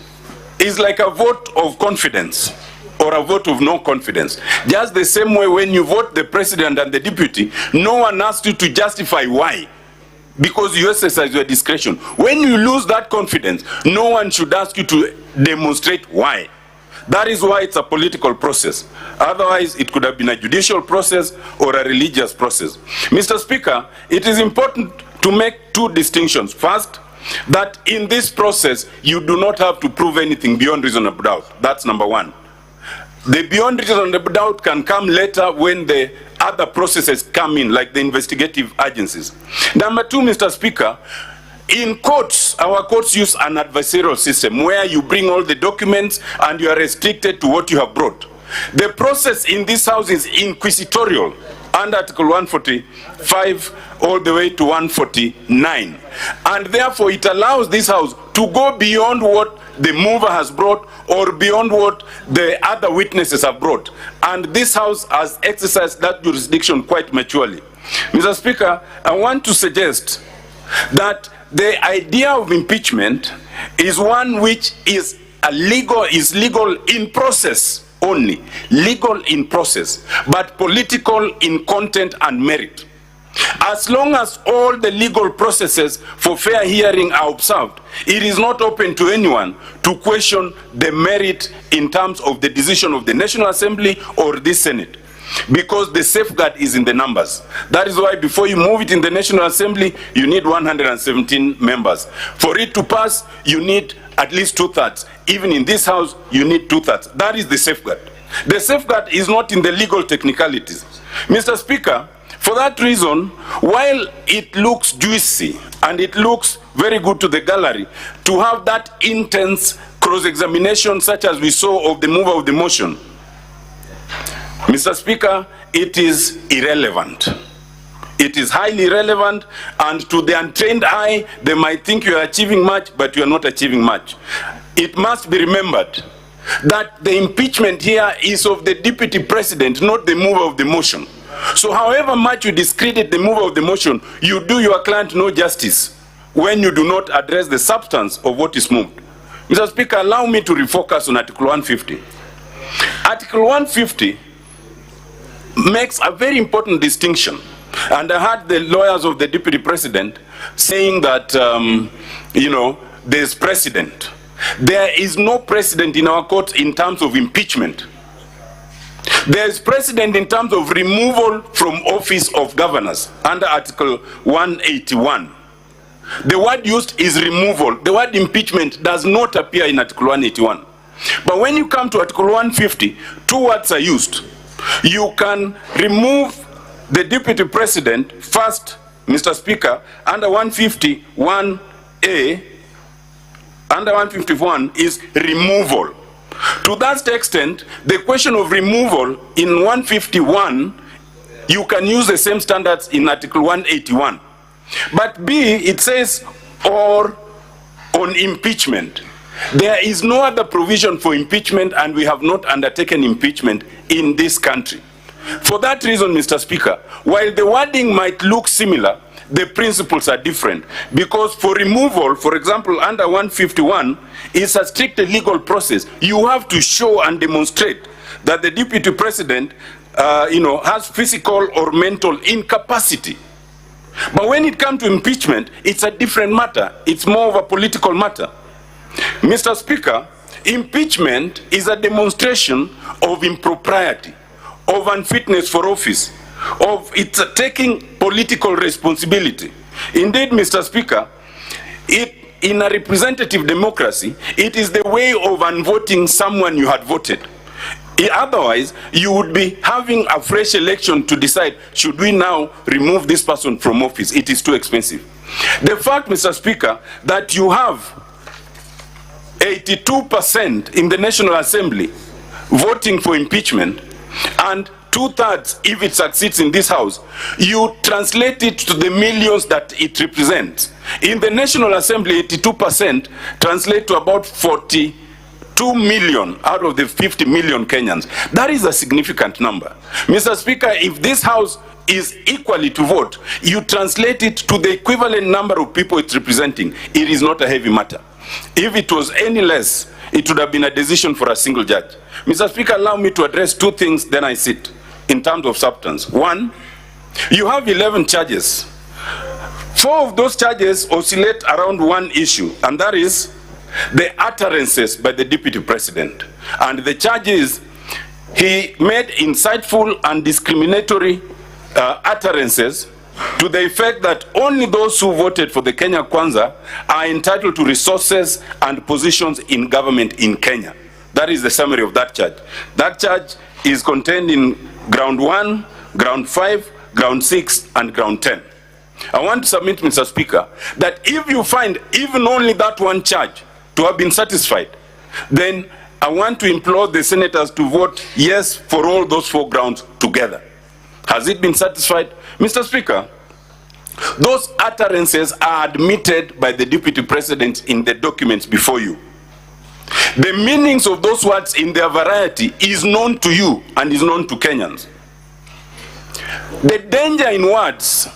is like a vote of confidence or a vote of no confidence. Just the same way when you vote the president and the deputy, no one asks you to justify why, because you exercise your discretion. When you lose that confidence, no one should ask you to demonstrate why. That is why it's a political process. Otherwise, it could have been a judicial process or a religious process. Mr. Speaker, it is important to make 2 distinctions. First, that in this process, you do not have to prove anything beyond reasonable doubt. That's number 1. The beyond reasonable doubt can come later when the other processes come in, like the investigative agencies. Number two, Mr. Speaker, in courts, our courts use an adversarial system where you bring all the documents and you are restricted to what you have brought. The process in this house is inquisitorial under Article 145 all the way to 149. And therefore it allows this house to go beyond what the mover has brought or beyond what the other witnesses have brought. And this house has exercised that jurisdiction quite maturely. Mr. Speaker, I want to suggest that the idea of impeachment is one which is legal in process only, legal in process, but political in content and merit. As long as all the legal processes for fair hearing are observed, it is not open to anyone to question the merit in terms of the decision of the National Assembly or the Senate, because the safeguard is in the numbers. That is why before you move it in the National Assembly, you need 117 members. For it to pass, you need at least 2/3. Even in this house, you need 2/3. That is the safeguard. The safeguard is not in the legal technicalities. Mr. Speaker, for that reason, while it looks juicy and it looks very good to the gallery to have that intense cross-examination such as we saw of the mover of the motion, Mr. Speaker, it is irrelevant. It is highly irrelevant, and to the untrained eye, they might think you are achieving much, but you are not achieving much. It must be remembered that the impeachment here is of the Deputy President, not the mover of the motion. So however much you discredit the mover of the motion, you do your client no justice when you do not address the substance of what is moved. Mr. Speaker, allow me to refocus on Article 150. Article 150 makes a very important distinction. And I heard the lawyers of the Deputy President saying that, there's precedent. There is no precedent in our courts in terms of impeachment. There is precedent in terms of removal from office of governors under Article 181. The word used is removal. The word impeachment does not appear in Article 181. But when you come to Article 150, two words are used. You can remove the Deputy President first, Mr. Speaker, under 151A, under 151 is removal. To that extent, the question of removal in 151, you can use the same standards in Article 181. But B, it says, or on impeachment. There is no other provision for impeachment, and we have not undertaken impeachment in this country. For that reason, Mr. Speaker, while the wording might look similar, the principles are different. Because for removal, for example, under 151, it's a strict legal process. You have to show and demonstrate that the Deputy President, has physical or mental incapacity. But when it comes to impeachment, it's a different matter. It's more of a political matter. Mr. Speaker, impeachment is a demonstration of impropriety, of unfitness for office, of it's taking political responsibility. Indeed, Mr. Speaker, in a representative democracy, it is the way of unvoting someone you had voted. Otherwise, you would be having a fresh election to decide, should we now remove this person from office? It is too expensive. The fact, Mr. Speaker, that you have 82% in the National Assembly voting for impeachment and 2/3 if it succeeds in this house, you translate it to the millions that it represents. In the National Assembly, 82% translate to about 42 million out of the 50 million Kenyans. That is a significant number. Mr. Speaker, if this house is equally to vote, you translate it to the equivalent number of people it's representing. It is not a heavy matter. If it was any less, it would have been a decision for a single judge. Mr. Speaker, allow me to address two things, then I sit. In terms of substance. One, you have 11 charges. 4 of those charges oscillate around one issue, and that is the utterances by the Deputy President. And the charge is he made insightful and discriminatory utterances to the effect that only those who voted for the Kenya Kwanza are entitled to resources and positions in government in Kenya. That That is the summary of that charge. That charge is contained in ground 1, ground 5, ground 6, and ground 10. I want to submit, Mr. Speaker, that if you find even only that one charge to have been satisfied, then I want to implore the senators to vote yes for all those 4 grounds together. Has it been satisfied? Mr. Speaker, those utterances are admitted by the Deputy President in the documents before you. The meanings of those words in their variety is known to you and is known to Kenyans. The danger in words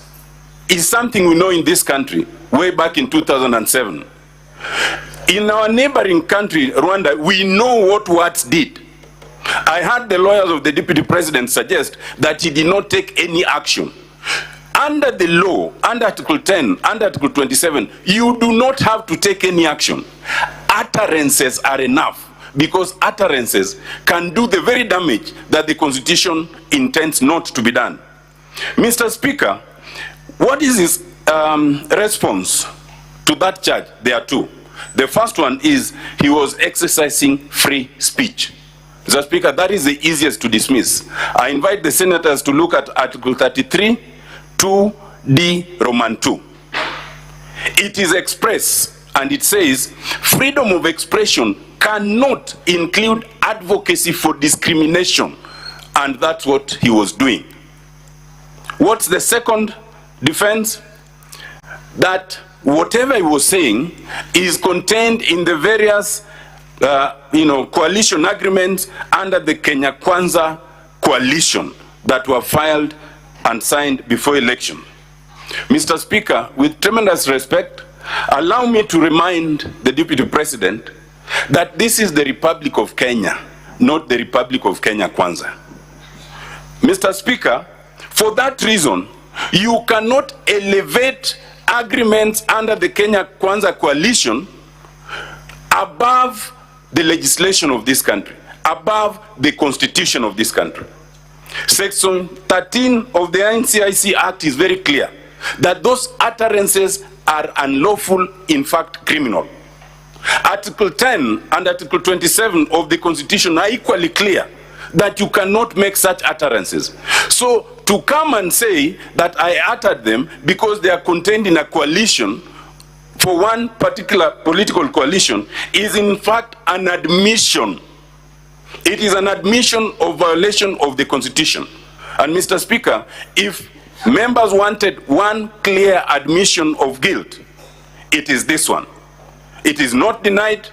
is something we know in this country way back in 2007. In our neighboring country, Rwanda, we know what words did. I heard the lawyers of the Deputy President suggest that he did not take any action. Under the law, under Article 10, under Article 27, you do not have to take any action. Utterances are enough, because utterances can do the very damage that the Constitution intends not to be done. Mr. Speaker, what is his response to that charge? There are 2. The first one is he was exercising free speech. Mr. Speaker, that is the easiest to dismiss. I invite the senators to look at Article 33, 2D, Roman 2. It is express, and it says, freedom of expression cannot include advocacy for discrimination, and that's what he was doing. What's the second defense? That whatever he was saying is contained in the various coalition agreements under the Kenya Kwanza coalition that were filed and signed before election. Mr. Speaker, with tremendous respect, allow me to remind the Deputy President that this is the Republic of Kenya, not the Republic of Kenya Kwanza. Mr. Speaker, for that reason, you cannot elevate agreements under the Kenya Kwanza coalition above the legislation of this country, above the constitution of this country. Section 13 of the NCIC Act is very clear that those utterances are unlawful, in fact criminal. Article 10 and Article 27 of the Constitution are equally clear that you cannot make such utterances. So to come and say that I uttered them because they are contained in a coalition for one particular political coalition is in fact an admission. It is an admission of violation of the Constitution. And Mr. Speaker, if members wanted one clear admission of guilt, it is this one. It is not denied,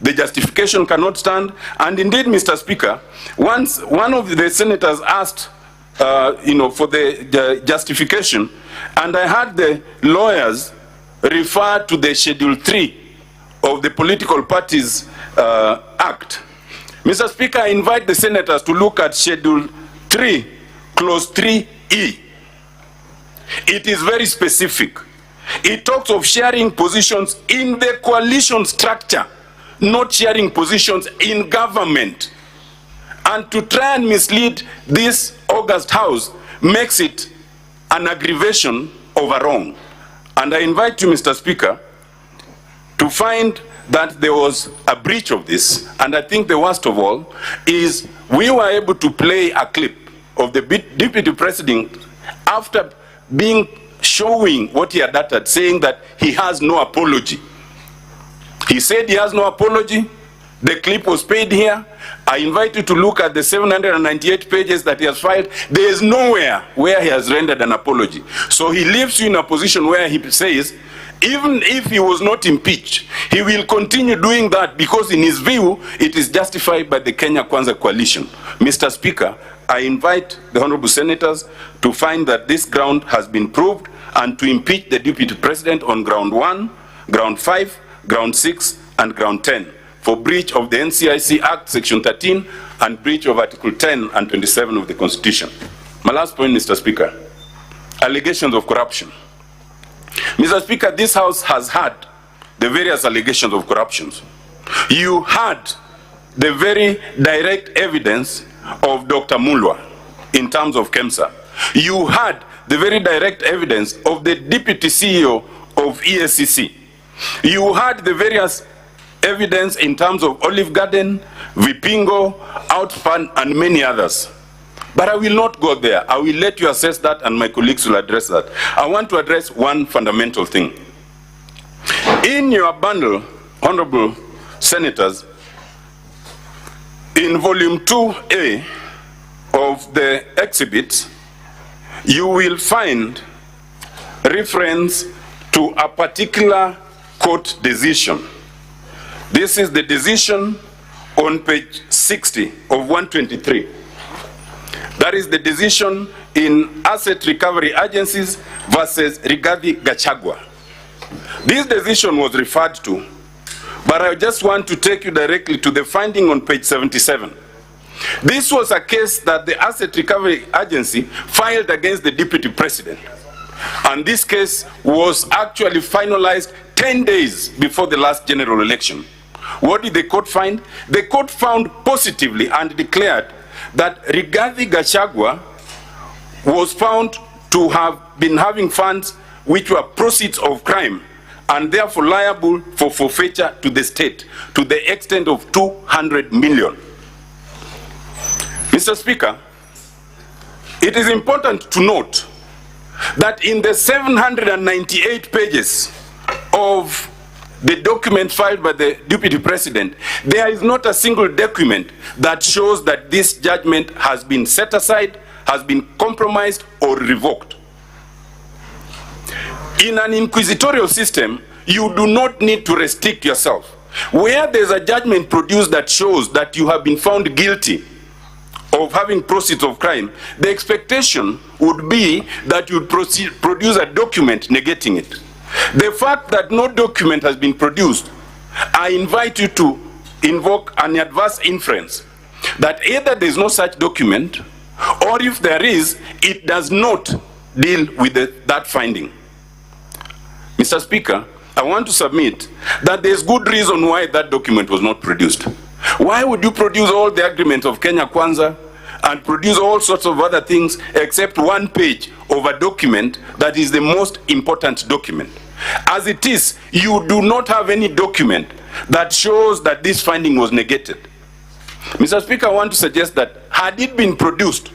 the justification cannot stand, and indeed, Mr. Speaker, once one of the senators asked for the justification, and I heard the lawyers refer to the Schedule 3 of the Political Parties Act. Mr. Speaker, I invite the senators to look at Schedule 3, Clause 3E. It is very specific. It talks of sharing positions in the coalition structure, not sharing positions in government. And to try and mislead this august House makes it an aggravation of a wrong. And I invite you, Mr. Speaker, to find that there was a breach of this. And I think the worst of all is we were able to play a clip of the Deputy President after showing what he had uttered, saying that he has no apology. He said he has no apology. The clip was paid here. I invite you to look at the 798 pages that he has filed. There is nowhere where he has rendered an apology. So he leaves you in a position where he says, even if he was not impeached, he will continue doing that because in his view, it is justified by the Kenya Kwanza coalition. Mr. Speaker, I invite the honorable senators to find that this ground has been proved and to impeach the Deputy President on ground 1, ground 5, ground 6, and ground 10 for breach of the NCIC Act, Section 13, and breach of Article 10 and 27 of the Constitution. My last point, Mr. Speaker, allegations of corruption. Mr. Speaker, this House has had the various allegations of corruptions. You had the very direct evidence of Dr. Mulwa in terms of KEMSA. You had the very direct evidence of the Deputy CEO of ESCC. You had the various evidence in terms of Olive Garden, Vipingo, Outfund, and many others. But I will not go there. I will let you assess that, and my colleagues will address that. I want to address one fundamental thing. In your bundle, honorable senators, in volume 2A of the exhibits, you will find reference to a particular court decision. This is the decision on page 60 of 123. That is the decision in Asset Recovery Agencies versus Rigathi Gachagua. This decision was referred to, but I just want to take you directly to the finding on page 77. This was a case that the Asset Recovery Agency filed against the Deputy President. And this case was actually finalized 10 days before the last general election. What did the court find? The court found positively and declared that Rigathi Gachagua was found to have been having funds which were proceeds of crime and therefore liable for forfeiture to the state to the extent of 200 million. Mr. Speaker, it is important to note that in the 798 pages of the document filed by the Deputy President, there is not a single document that shows that this judgment has been set aside, has been compromised, or revoked. In an inquisitorial system, you do not need to restrict yourself. Where there's a judgment produced that shows that you have been found guilty of having proceeds of crime, the expectation would be that you produce a document negating it. The fact that no document has been produced, I invite you to invoke an adverse inference that either there is no such document, or if there is, it does not deal with that finding. Mr. Speaker, I want to submit that there is good reason why that document was not produced. Why would you produce all the agreements of Kenya Kwanza and produce all sorts of other things except one page of a document that is the most important document? As it is, you do not have any document that shows that this finding was negated. Mr. Speaker, I want to suggest that had it been produced,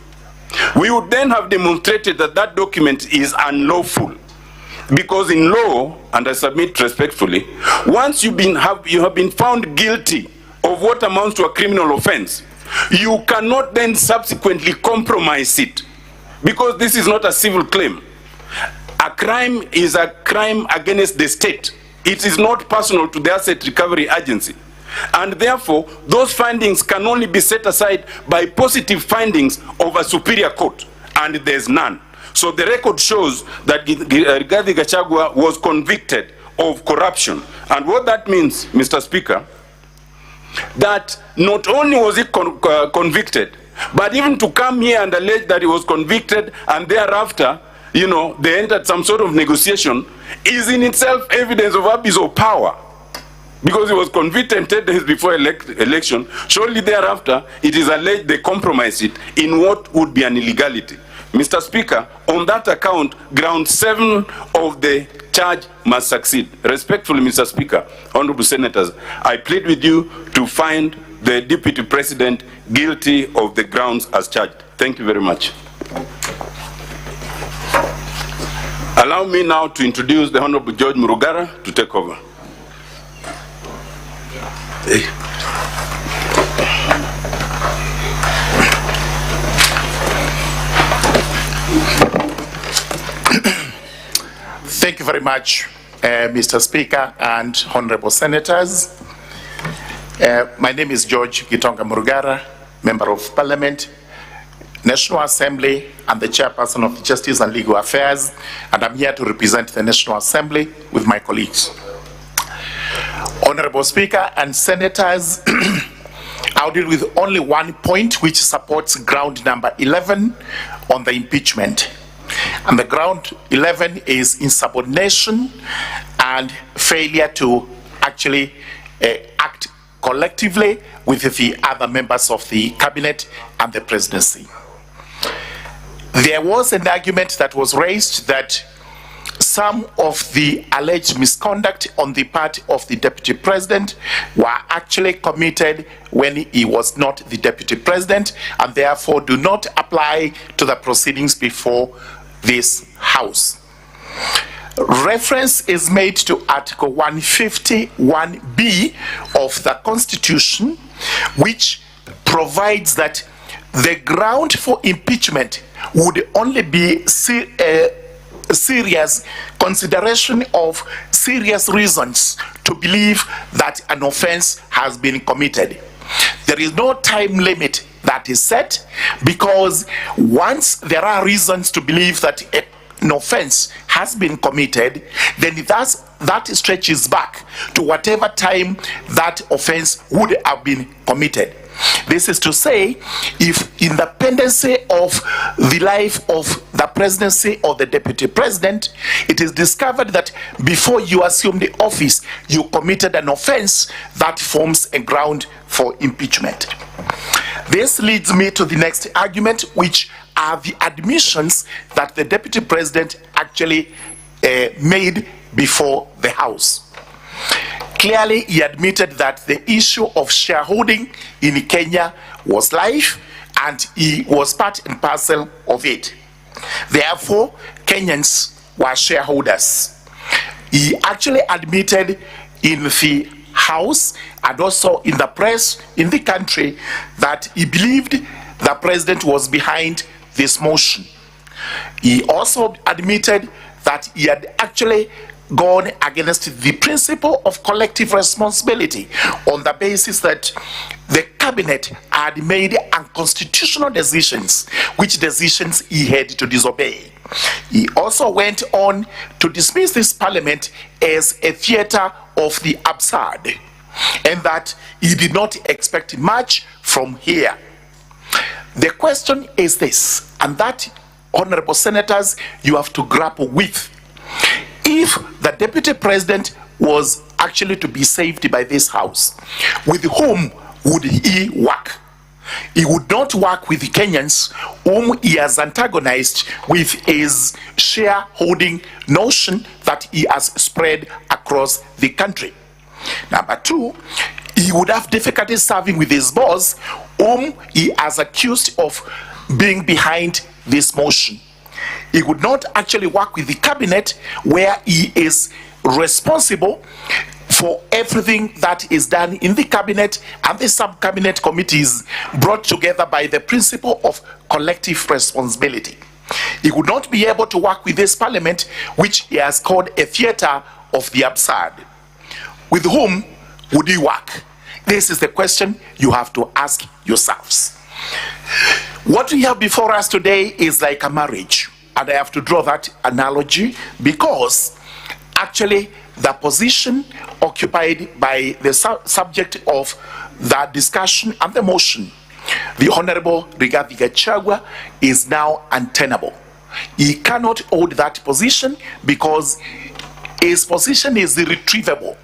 we would then have demonstrated that that document is unlawful. Because in law, and I submit respectfully, once you have been found guilty of what amounts to a criminal offense, you cannot then subsequently compromise it, because this is not a civil claim. A crime is a crime against the state. It is not personal to the Asset Recovery Agency. And therefore, those findings can only be set aside by positive findings of a superior court, and there's none. So the record shows that Rigathi Gachagua was convicted of corruption. And what that means, Mr. Speaker, that not only was he convicted, but even to come here and allege that he was convicted and thereafter, you know, they entered some sort of negotiation, is in itself evidence of abuse of power. Because he was convicted 10 days before election, shortly thereafter, it is alleged they compromised it in what would be an illegality. Mr. Speaker, on that account, ground 7 of the charge must succeed. Respectfully, Mr. Speaker, honorable senators, I plead with you to find the Deputy President guilty of the grounds as charged. Thank you very much. Allow me now to introduce the Honorable George Murugara to take over. Thank you very much, Mr. Speaker and honorable senators. My name is George Gitonga Murugara, Member of Parliament, National Assembly, and the Chairperson of Justice and Legal Affairs, and I'm here to represent the National Assembly with my colleagues. Honorable Speaker and senators, I'll deal with only one point which supports ground number 11 on the impeachment. And the ground 11 is insubordination and failure to actually act collectively with the other members of the cabinet and the presidency. There was an argument that was raised that some of the alleged misconduct on the part of the deputy president were actually committed when he was not the deputy president, and therefore do not apply to the proceedings before this House. Reference is made to Article 151B of the Constitution, which provides that the ground for impeachment would only be serious consideration of serious reasons to believe that an offense has been committed. There is no time limit that is set, because once there are reasons to believe that an offense has been committed, then that stretches back to whatever time that offense would have been committed. This is to say, if in the pendency of the life of the presidency or the deputy president, it is discovered that before you assume the office, you committed an offense, that forms a ground for impeachment. This leads me to the next argument, which are the admissions that the deputy president actually made before the House. Clearly, he admitted that the issue of shareholding in Kenya was live, and he was part and parcel of it. Therefore, Kenyans were shareholders. He actually admitted in the House and also in the press in the country that he believed the president was behind this motion. He also admitted that he had actually gone against the principle of collective responsibility on the basis that the cabinet had made unconstitutional decisions, which decisions he had to disobey. He also went on to dismiss this parliament as a theater of the absurd, and that he did not expect much from here. The question is this, and that, honorable senators, you have to grapple with. If the deputy president was actually to be saved by this House, with whom would he work? He would not work with the Kenyans whom he has antagonized with his shareholding notion that he has spread across the country. Number two, he would have difficulty serving with his boss, whom he has accused of being behind this motion. He would not actually work with the cabinet, where he is responsible for everything that is done in the cabinet and the sub-cabinet committees brought together by the principle of collective responsibility. He would not be able to work with this parliament, which he has called a theater of the absurd. With whom would he work? This is the question you have to ask yourselves. What we have before us today is like a marriage, and I have to draw that analogy because actually the position occupied by the subject of the discussion and the motion, the Honorable Rigathi Gachagua, is now untenable. He cannot hold that position because his position is irretrievable.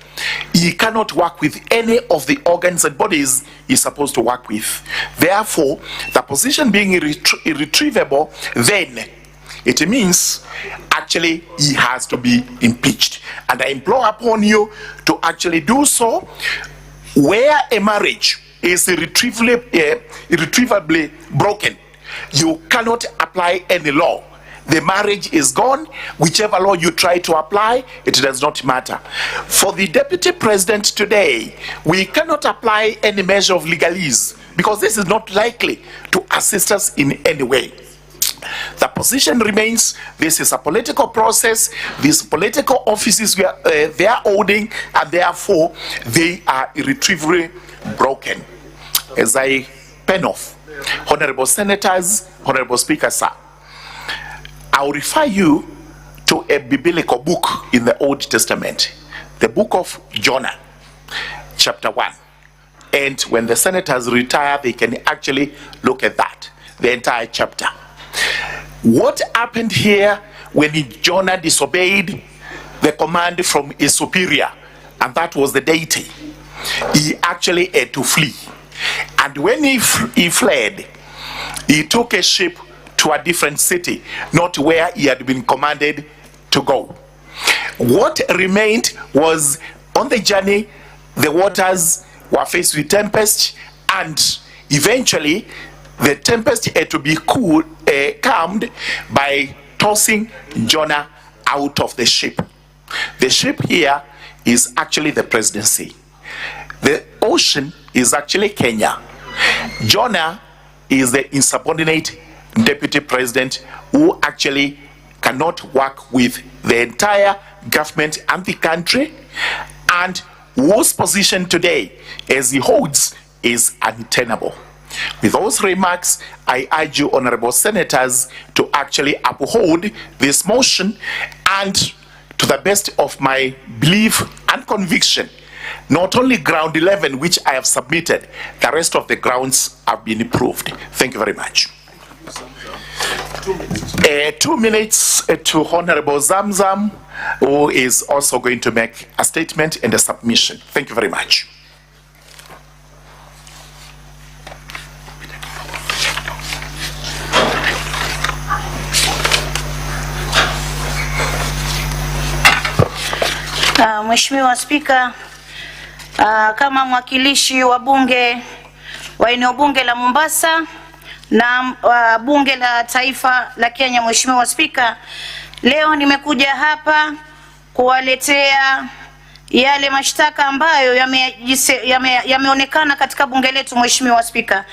He cannot work with any of the organs and bodies he's supposed to work with. Therefore, the position being irretrievable, then it means actually he has to be impeached. And I implore upon you to actually do so. Where a marriage is irretrievably broken, you cannot apply any law. The marriage is gone. Whichever law you try to apply, it does not matter. For the deputy president today, we cannot apply any measure of legalese because this is not likely to assist us in any way. The position remains, this is a political process, these political offices they are holding, and therefore they are irretrievably broken. As I pen off, honorable senators, honorable speaker, sir, I will refer you to a biblical book in the Old Testament, the book of Jonah, chapter 1. And when the senators retire, they can actually look at that, the entire chapter. What happened here when Jonah disobeyed the command from his superior, and that was the deity? He actually had to flee. And when he fled, he took a ship to a different city, not where he had been commanded to go. What remained was, on the journey, the waters were faced with tempest, and eventually the tempest had to be calmed by tossing Jonah out of the ship. The ship here is actually the presidency. The ocean is actually Kenya. Jonah is the insubordinate deputy president who actually cannot work with the entire government and the country, and whose position today as he holds is untenable. With those remarks, I urge you, honorable senators, to actually uphold this motion, and to the best of my belief and conviction, not only ground 11, which I have submitted, the rest of the grounds have been approved. Thank you very much. 2 minutes to Honorable Zamzam, who is also going to make a statement and a submission. Thank you very much. Mheshimiwa Spika, kama mwakilishi wa bunge wa eneo bunge la Mombasa na bunge la taifa la Kenya, Mheshimiwa Spika, leo nimekuja hapa kuwaletea yale mashtaka ambayo yameonekana katika bunge letu. Mheshimiwa Spika,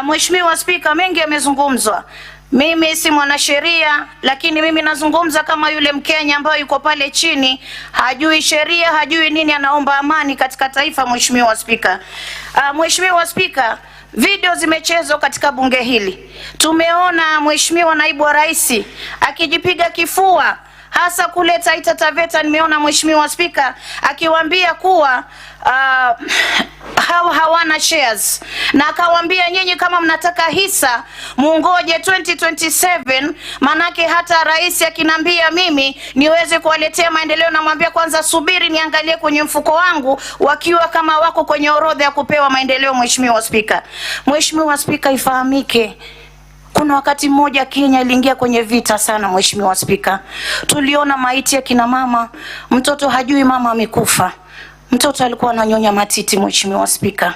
Mheshimiwa Spika, mengi yamezungumzwa. Mimi si mwanasheria, lakini mimi nazungumza kama yule Mkenya ambaye yuko pale chini, hajui sheria, hajui nini, anaomba amani katika taifa. Mheshimiwa Spika, Mheshimiwa Spika, video zimechezwa katika bunge hili. Tumeona Mheshimiwa Naibu wa Rais akijipiga kifua, hasa kule Taita Taveta. Nimeona Mheshimiwa Spika akiwaambia kuwa hawana shares, na akawaambia nyinyi kama mnataka hisa muongoje 2027, manake hata rais akinambia mimi niweze kuwaletea maendeleo, na mwambia kwanza subiri niangalie kwenye mfuko wangu wakiwa kama wako kwenye orodha ya kupewa maendeleo. Mheshimiwa Spika, Mheshimiwa Spika, ifahamike kuna wakati mmoja Kenya iliingia kwenye vita sana. Mheshimiwa Spika, tuliona maiti ya kina mama, mtoto hajui mama amekufa, mtoto alikuwa ananyonya matiti. Mheshimiwa Spika,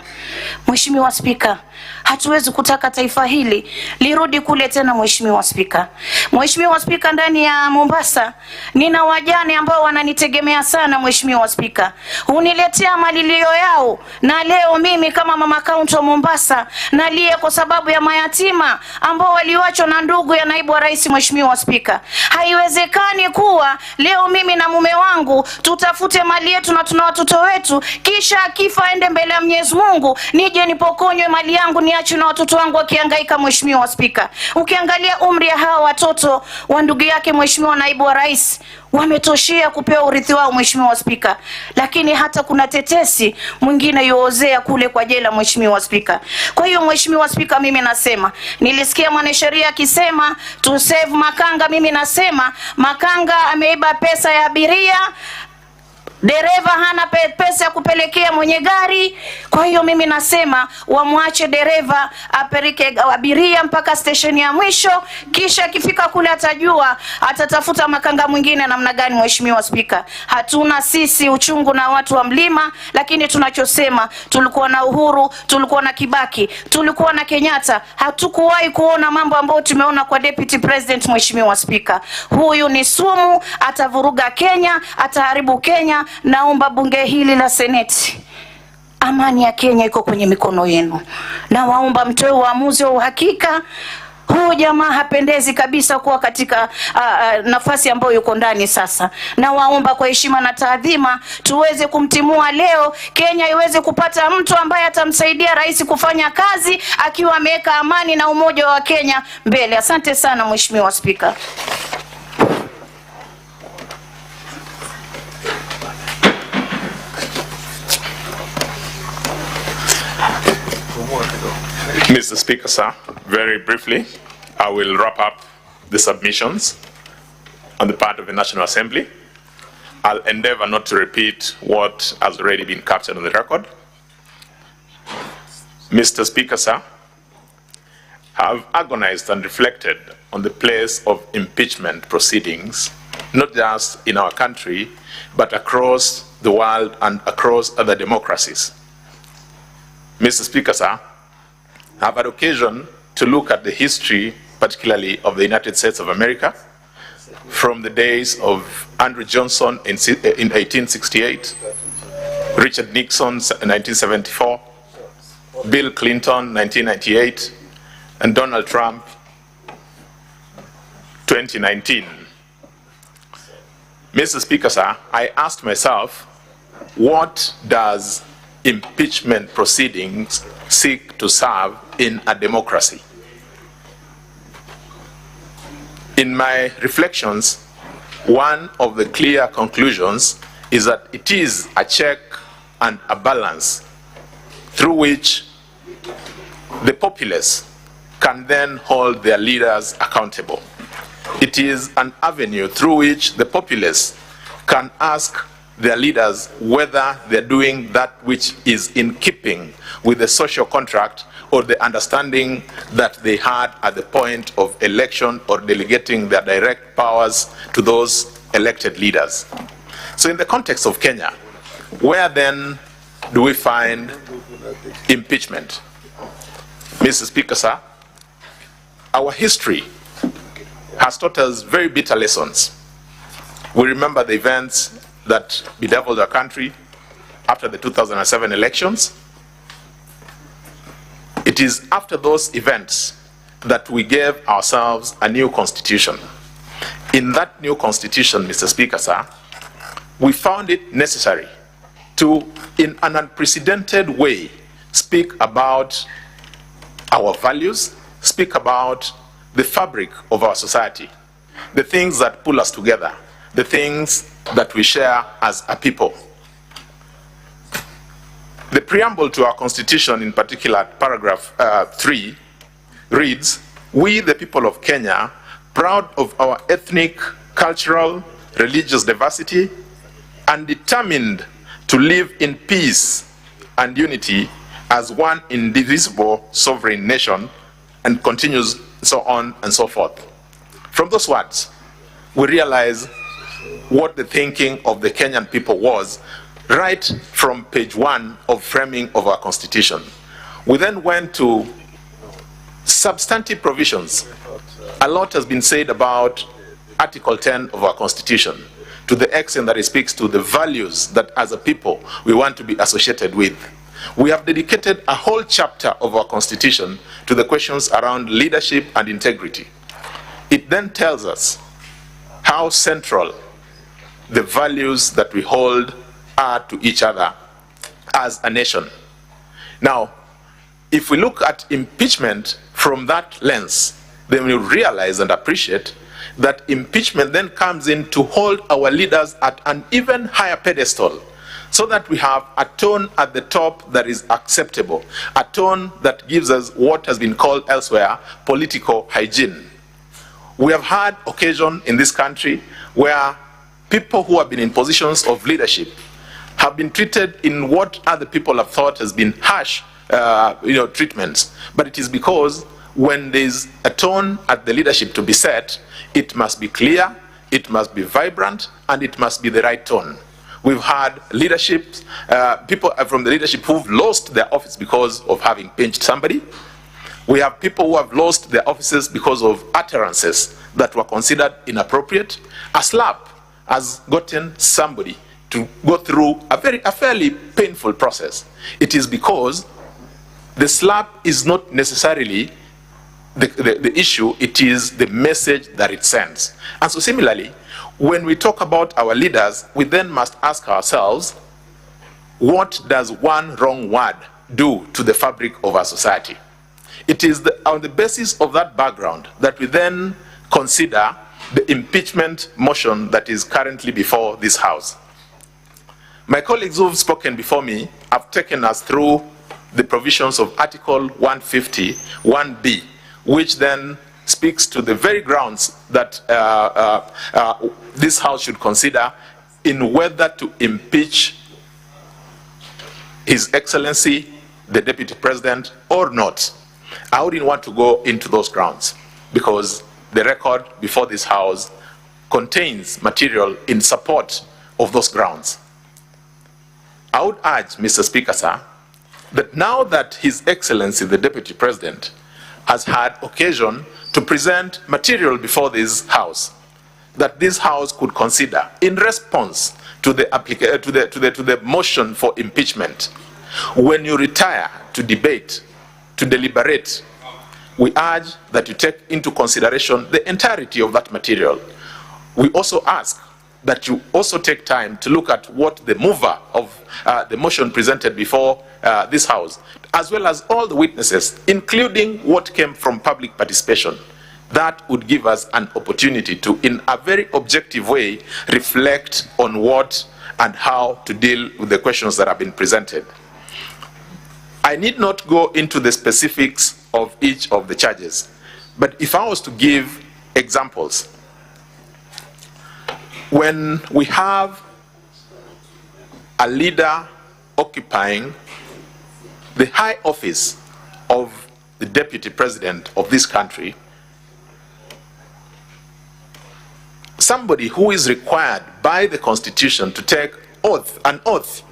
Mheshimiwa Spika, hatuwezi kutaka taifa hili lirudi kule tena. Mheshimiwa Spika, Mheshimiwa Spika, ndani ya Mombasa nina wajane ambao wananitegemea sana. Mheshimiwa Spika, uniletea malilio yao, na leo mimi kama mama kaunti wa Mombasa nalia kwa sababu ya mayatima ambao waliachwa na ndugu ya naibu wa rais. Mheshimiwa Spika, haiwezekani kuwa leo mimi na mume wangu tutafute mali yetu na tuna watoto wetu, kisha akifa ende mbele ya Mwenyezi Mungu nije nipokonywe mali yangu, niache na watoto wangu wakihangaika. Mheshimiwa Spika, ukiangalia umri ya hawa watoto wa ndugu yake Mheshimiwa naibu wa rais, wametoshea kupewa urithi wao. Mheshimiwa Spika, lakini hata kuna tetesi mwingine yoozea kule kwa jela. Mheshimiwa Spika, kwa hiyo Mheshimiwa Spika, mimi nasema, nilisikia mwanasheria akisema to save makanga. Mimi nasema makanga ameiba pesa ya abiria, dereva hana pesa ya kupelekea mwenye gari. Kwa hiyo mimi nasema wamwache dereva apeleke abiria mpaka station ya mwisho, kisha akifika kule atajua atatafuta makanga mwingine namna gani. Mheshimiwa Spika, hatuna sisi uchungu na watu wa mlima, lakini tunachosema tulikuwa na Uhuru, tulikuwa na Kibaki, tulikuwa na Kenyatta, hatukuwahi kuona mambo ambayo tumeona kwa deputy president. Mheshimiwa Spika, huyu ni sumu, atavuruga Kenya, ataharibu Kenya. Naomba bunge hili la Seneti, amani ya Kenya iko kwenye mikono yenu, na waomba mtoe uamuzi wa uhakika. Huyu jamaa hapendezi kabisa kuwa katika nafasi ambayo yuko ndani sasa, na waomba kwa heshima na taadhima tuweze kumtimua leo, Kenya iweze kupata mtu ambaye atamsaidia rais kufanya kazi akiwa ameweka amani na umoja wa Kenya mbele. Asante sana Mheshimiwa Spika. Mr. Speaker, sir, very briefly, I will wrap up the submissions on the part of the National Assembly. I'll endeavor not to repeat what has already been captured on the record. Mr. Speaker, sir, I have agonized and reflected on the place of impeachment proceedings not just in our country, but across the world and across other democracies. Mr. Speaker, sir, I've had occasion to look at the history, particularly of the United States of America, from the days of Andrew Johnson in 1868, Richard Nixon in 1974, Bill Clinton 1998, and Donald Trump 2019. Mr. Speaker, sir, I asked myself, what does impeachment proceedings seek to serve in a democracy? In my reflections, one of the clear conclusions is that it is a check and a balance through which the populace can then hold their leaders accountable. It is an avenue through which the populace can ask their leaders whether they're doing that which is in keeping with the social contract or the understanding that they had at the point of election or delegating their direct powers to those elected leaders. So in the context of Kenya, where then do we find impeachment? Mr. Speaker, sir, our history has taught us very bitter lessons. We remember the events that bedeviled our country after the 2007 elections. It is after those events that we gave ourselves a new constitution. In that new constitution, Mr. Speaker, sir, we found it necessary to, in an unprecedented way, speak about our values, speak about the fabric of our society, the things that pull us together, the things that we share as a people. The preamble to our constitution, in particular paragraph 3, reads, "We, the people of Kenya, proud of our ethnic, cultural, religious diversity, and determined to live in peace and unity as one indivisible sovereign nation," and continues so on and so forth. From those words, we realize what the thinking of the Kenyan people was right from page 1 of framing of our constitution. We then went to substantive provisions. A lot has been said about Article 10 of our constitution, to the extent that it speaks to the values that as a people we want to be associated with. We have dedicated a whole chapter of our constitution to the questions around leadership and integrity. It then tells us how central the values that we hold are to each other as a nation. Now, if we look at impeachment from that lens, then we realize and appreciate that impeachment then comes in to hold our leaders at an even higher pedestal, so that we have a tone at the top that is acceptable, a tone that gives us what has been called elsewhere political hygiene. We have had occasion in this country where people who have been in positions of leadership have been treated in what other people have thought has been harsh treatments. But it is because when there's a tone at the leadership to be set, it must be clear, it must be vibrant, and it must be the right tone. We've had leadership, people from the leadership who've lost their office because of having pinched somebody. We have people who have lost their offices because of utterances that were considered inappropriate. A slap has gotten somebody to go through a fairly painful process. It is because the slap is not necessarily the issue, it is the message that it sends. And so similarly, when we talk about our leaders, we then must ask ourselves, what does one wrong word do to the fabric of our society? It is on the basis of that background that we then consider the impeachment motion that is currently before this House. My colleagues who have spoken before me have taken us through the provisions of Article 150, 1B, which then speaks to the very grounds that this House should consider in whether to impeach His Excellency, the Deputy President, or not. I wouldn't want to go into those grounds because the record before this House contains material in support of those grounds. I would urge, Mr. Speaker, sir, that now that His Excellency the Deputy President has had occasion to present material before this House, that this House could consider in response to the motion for impeachment. When you retire to debate, to deliberate, we urge that you take into consideration the entirety of that material. We also ask that you also take time to look at what the mover of the motion presented before this House, as well as all the witnesses, including what came from public participation. That would give us an opportunity to, in a very objective way, reflect on what and how to deal with the questions that have been presented. I need not go into the specifics of each of the charges, but if I was to give examples, when we have a leader occupying the high office of the Deputy President of this country, somebody who is required by the Constitution to take an oath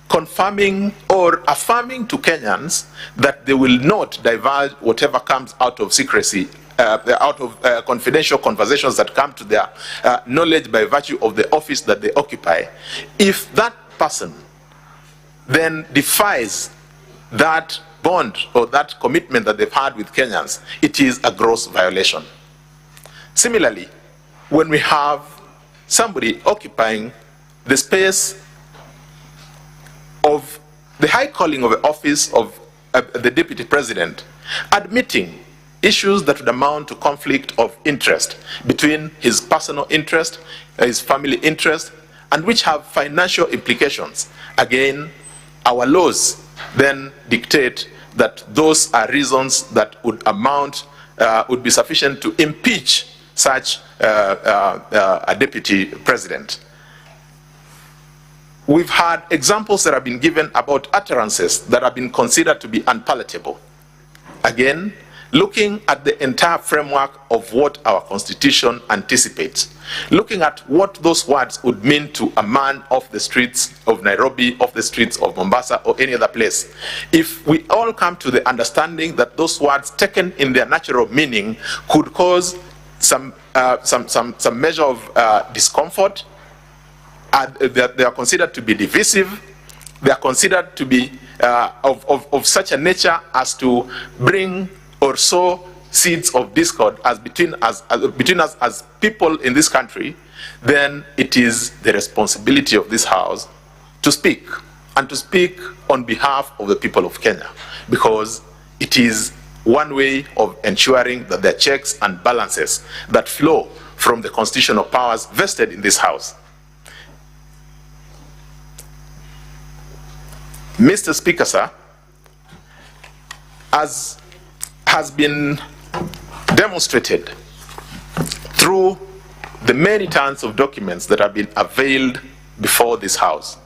confirming or affirming to Kenyans that they will not divulge whatever comes out of secrecy, out of confidential conversations that come to their knowledge by virtue of the office that they occupy. If that person then defies that bond or that commitment that they've had with Kenyans, it is a gross violation. Similarly, when we have somebody occupying the space of the high calling of the office of the Deputy President, admitting issues that would amount to conflict of interest between his personal interest, his family interest, and which have financial implications. Again, our laws then dictate that those are reasons that would be sufficient to impeach such a Deputy President. We've had examples that have been given about utterances that have been considered to be unpalatable. Again, looking at the entire framework of what our Constitution anticipates, looking at what those words would mean to a man off the streets of Nairobi, off the streets of Mombasa, or any other place. If we all come to the understanding that those words taken in their natural meaning could cause some measure of discomfort, they are considered to be divisive, they are considered to be of such a nature as to bring or sow seeds of discord between us as people in this country, then it is the responsibility of this House to speak, and to speak on behalf of the people of Kenya, because it is one way of ensuring that there are checks and balances that flow from the constitutional powers vested in this House. Mr. Speaker, sir, as has been demonstrated through the many tons of documents that have been availed before this House,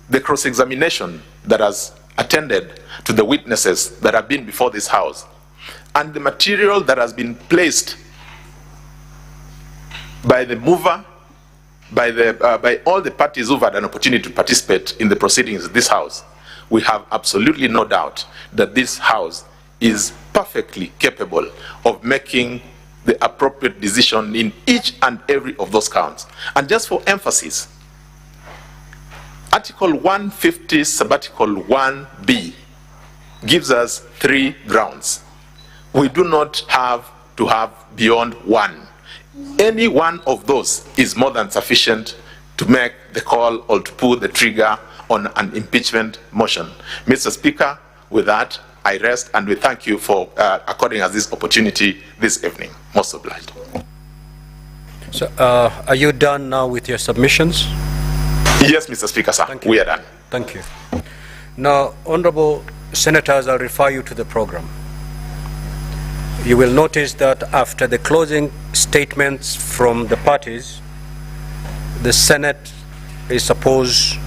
the cross-examination that has attended to the witnesses that have been before this House, and the material that has been placed by the mover, by all the parties who've had an opportunity to participate in the proceedings of this House, we have absolutely no doubt that this House is perfectly capable of making the appropriate decision in each and every of those counts. And just for emphasis, Article 150, Subarticle 1B gives us 3 grounds. We do not have to have beyond 1. Any one of those is more than sufficient to make the call or to pull the trigger on an impeachment motion. Mr. Speaker, with that, I rest, and we thank you for according us this opportunity this evening. Most obliged. So, are you done now with your submissions? Yes, Mr. Speaker, sir. We are done. Thank you. Now, honorable senators, I'll refer you to the program. You will notice that after the closing statements from the parties, the Senate is supposed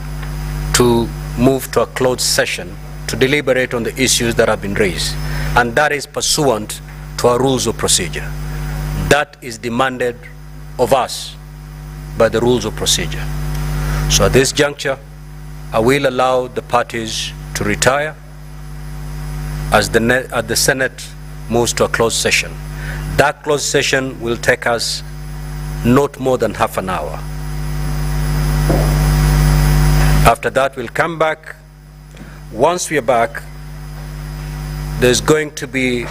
to move to a closed session to deliberate on the issues that have been raised, and that is pursuant to our rules of procedure. That is demanded of us by the rules of procedure. So at this juncture, I will allow the parties to retire as the Senate moves to a closed session. That closed session will take us not more than half an hour. After that, we'll come back. Once we are back, there's going to be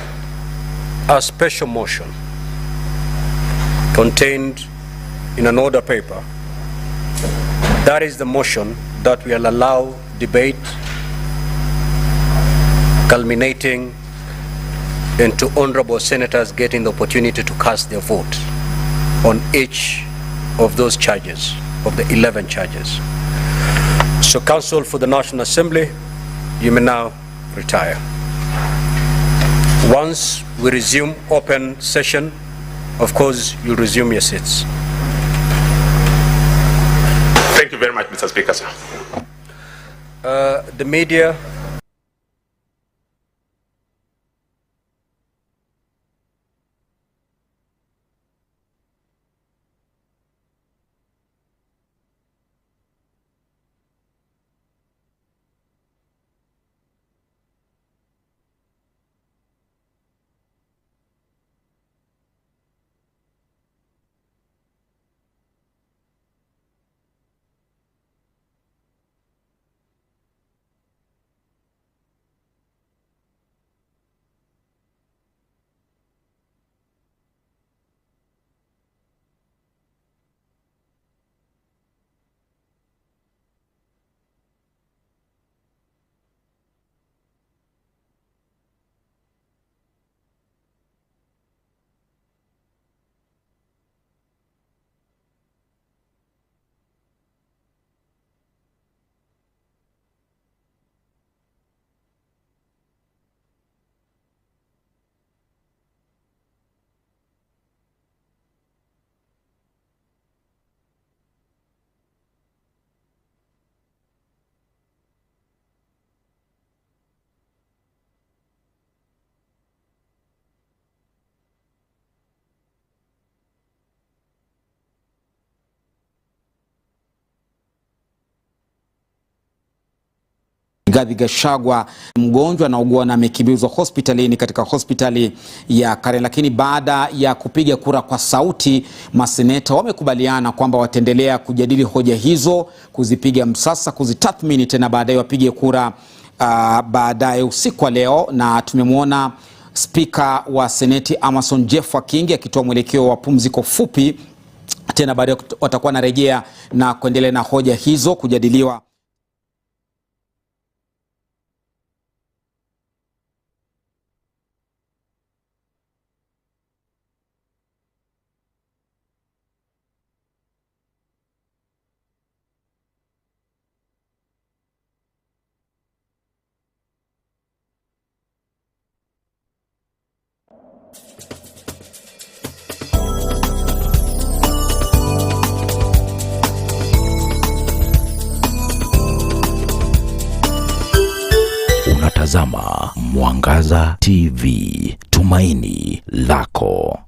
a special motion contained in an order paper. That is the motion that will allow debate culminating into honorable senators getting the opportunity to cast their vote on each of those charges, of the 11 charges. So, Counsel for the National Assembly, you may now retire. Once we resume open session, of course, you'll resume your seats. Thank you very much, Mr. Speaker, sir. The media. Gachagua mgonjwa anaugua na amekimbizwa hospitalini katika hospitali ya Karen, lakini baada ya kupiga kura kwa sauti, maseneta wamekubaliana kwamba wataendelea kujadili hoja hizo, kuzipiga msasa, kuzitathmini tena baadaye wapige kura baadaye usiku wa leo. Na tumemwona Spika wa Seneti Amason Jeffwa Kingi akitoa mwelekeo wa pumziko fupi, tena baadaye watakuwa na rejea na kuendelea na hoja hizo kujadiliwa. Unatazama Mwangaza TV, tumaini lako.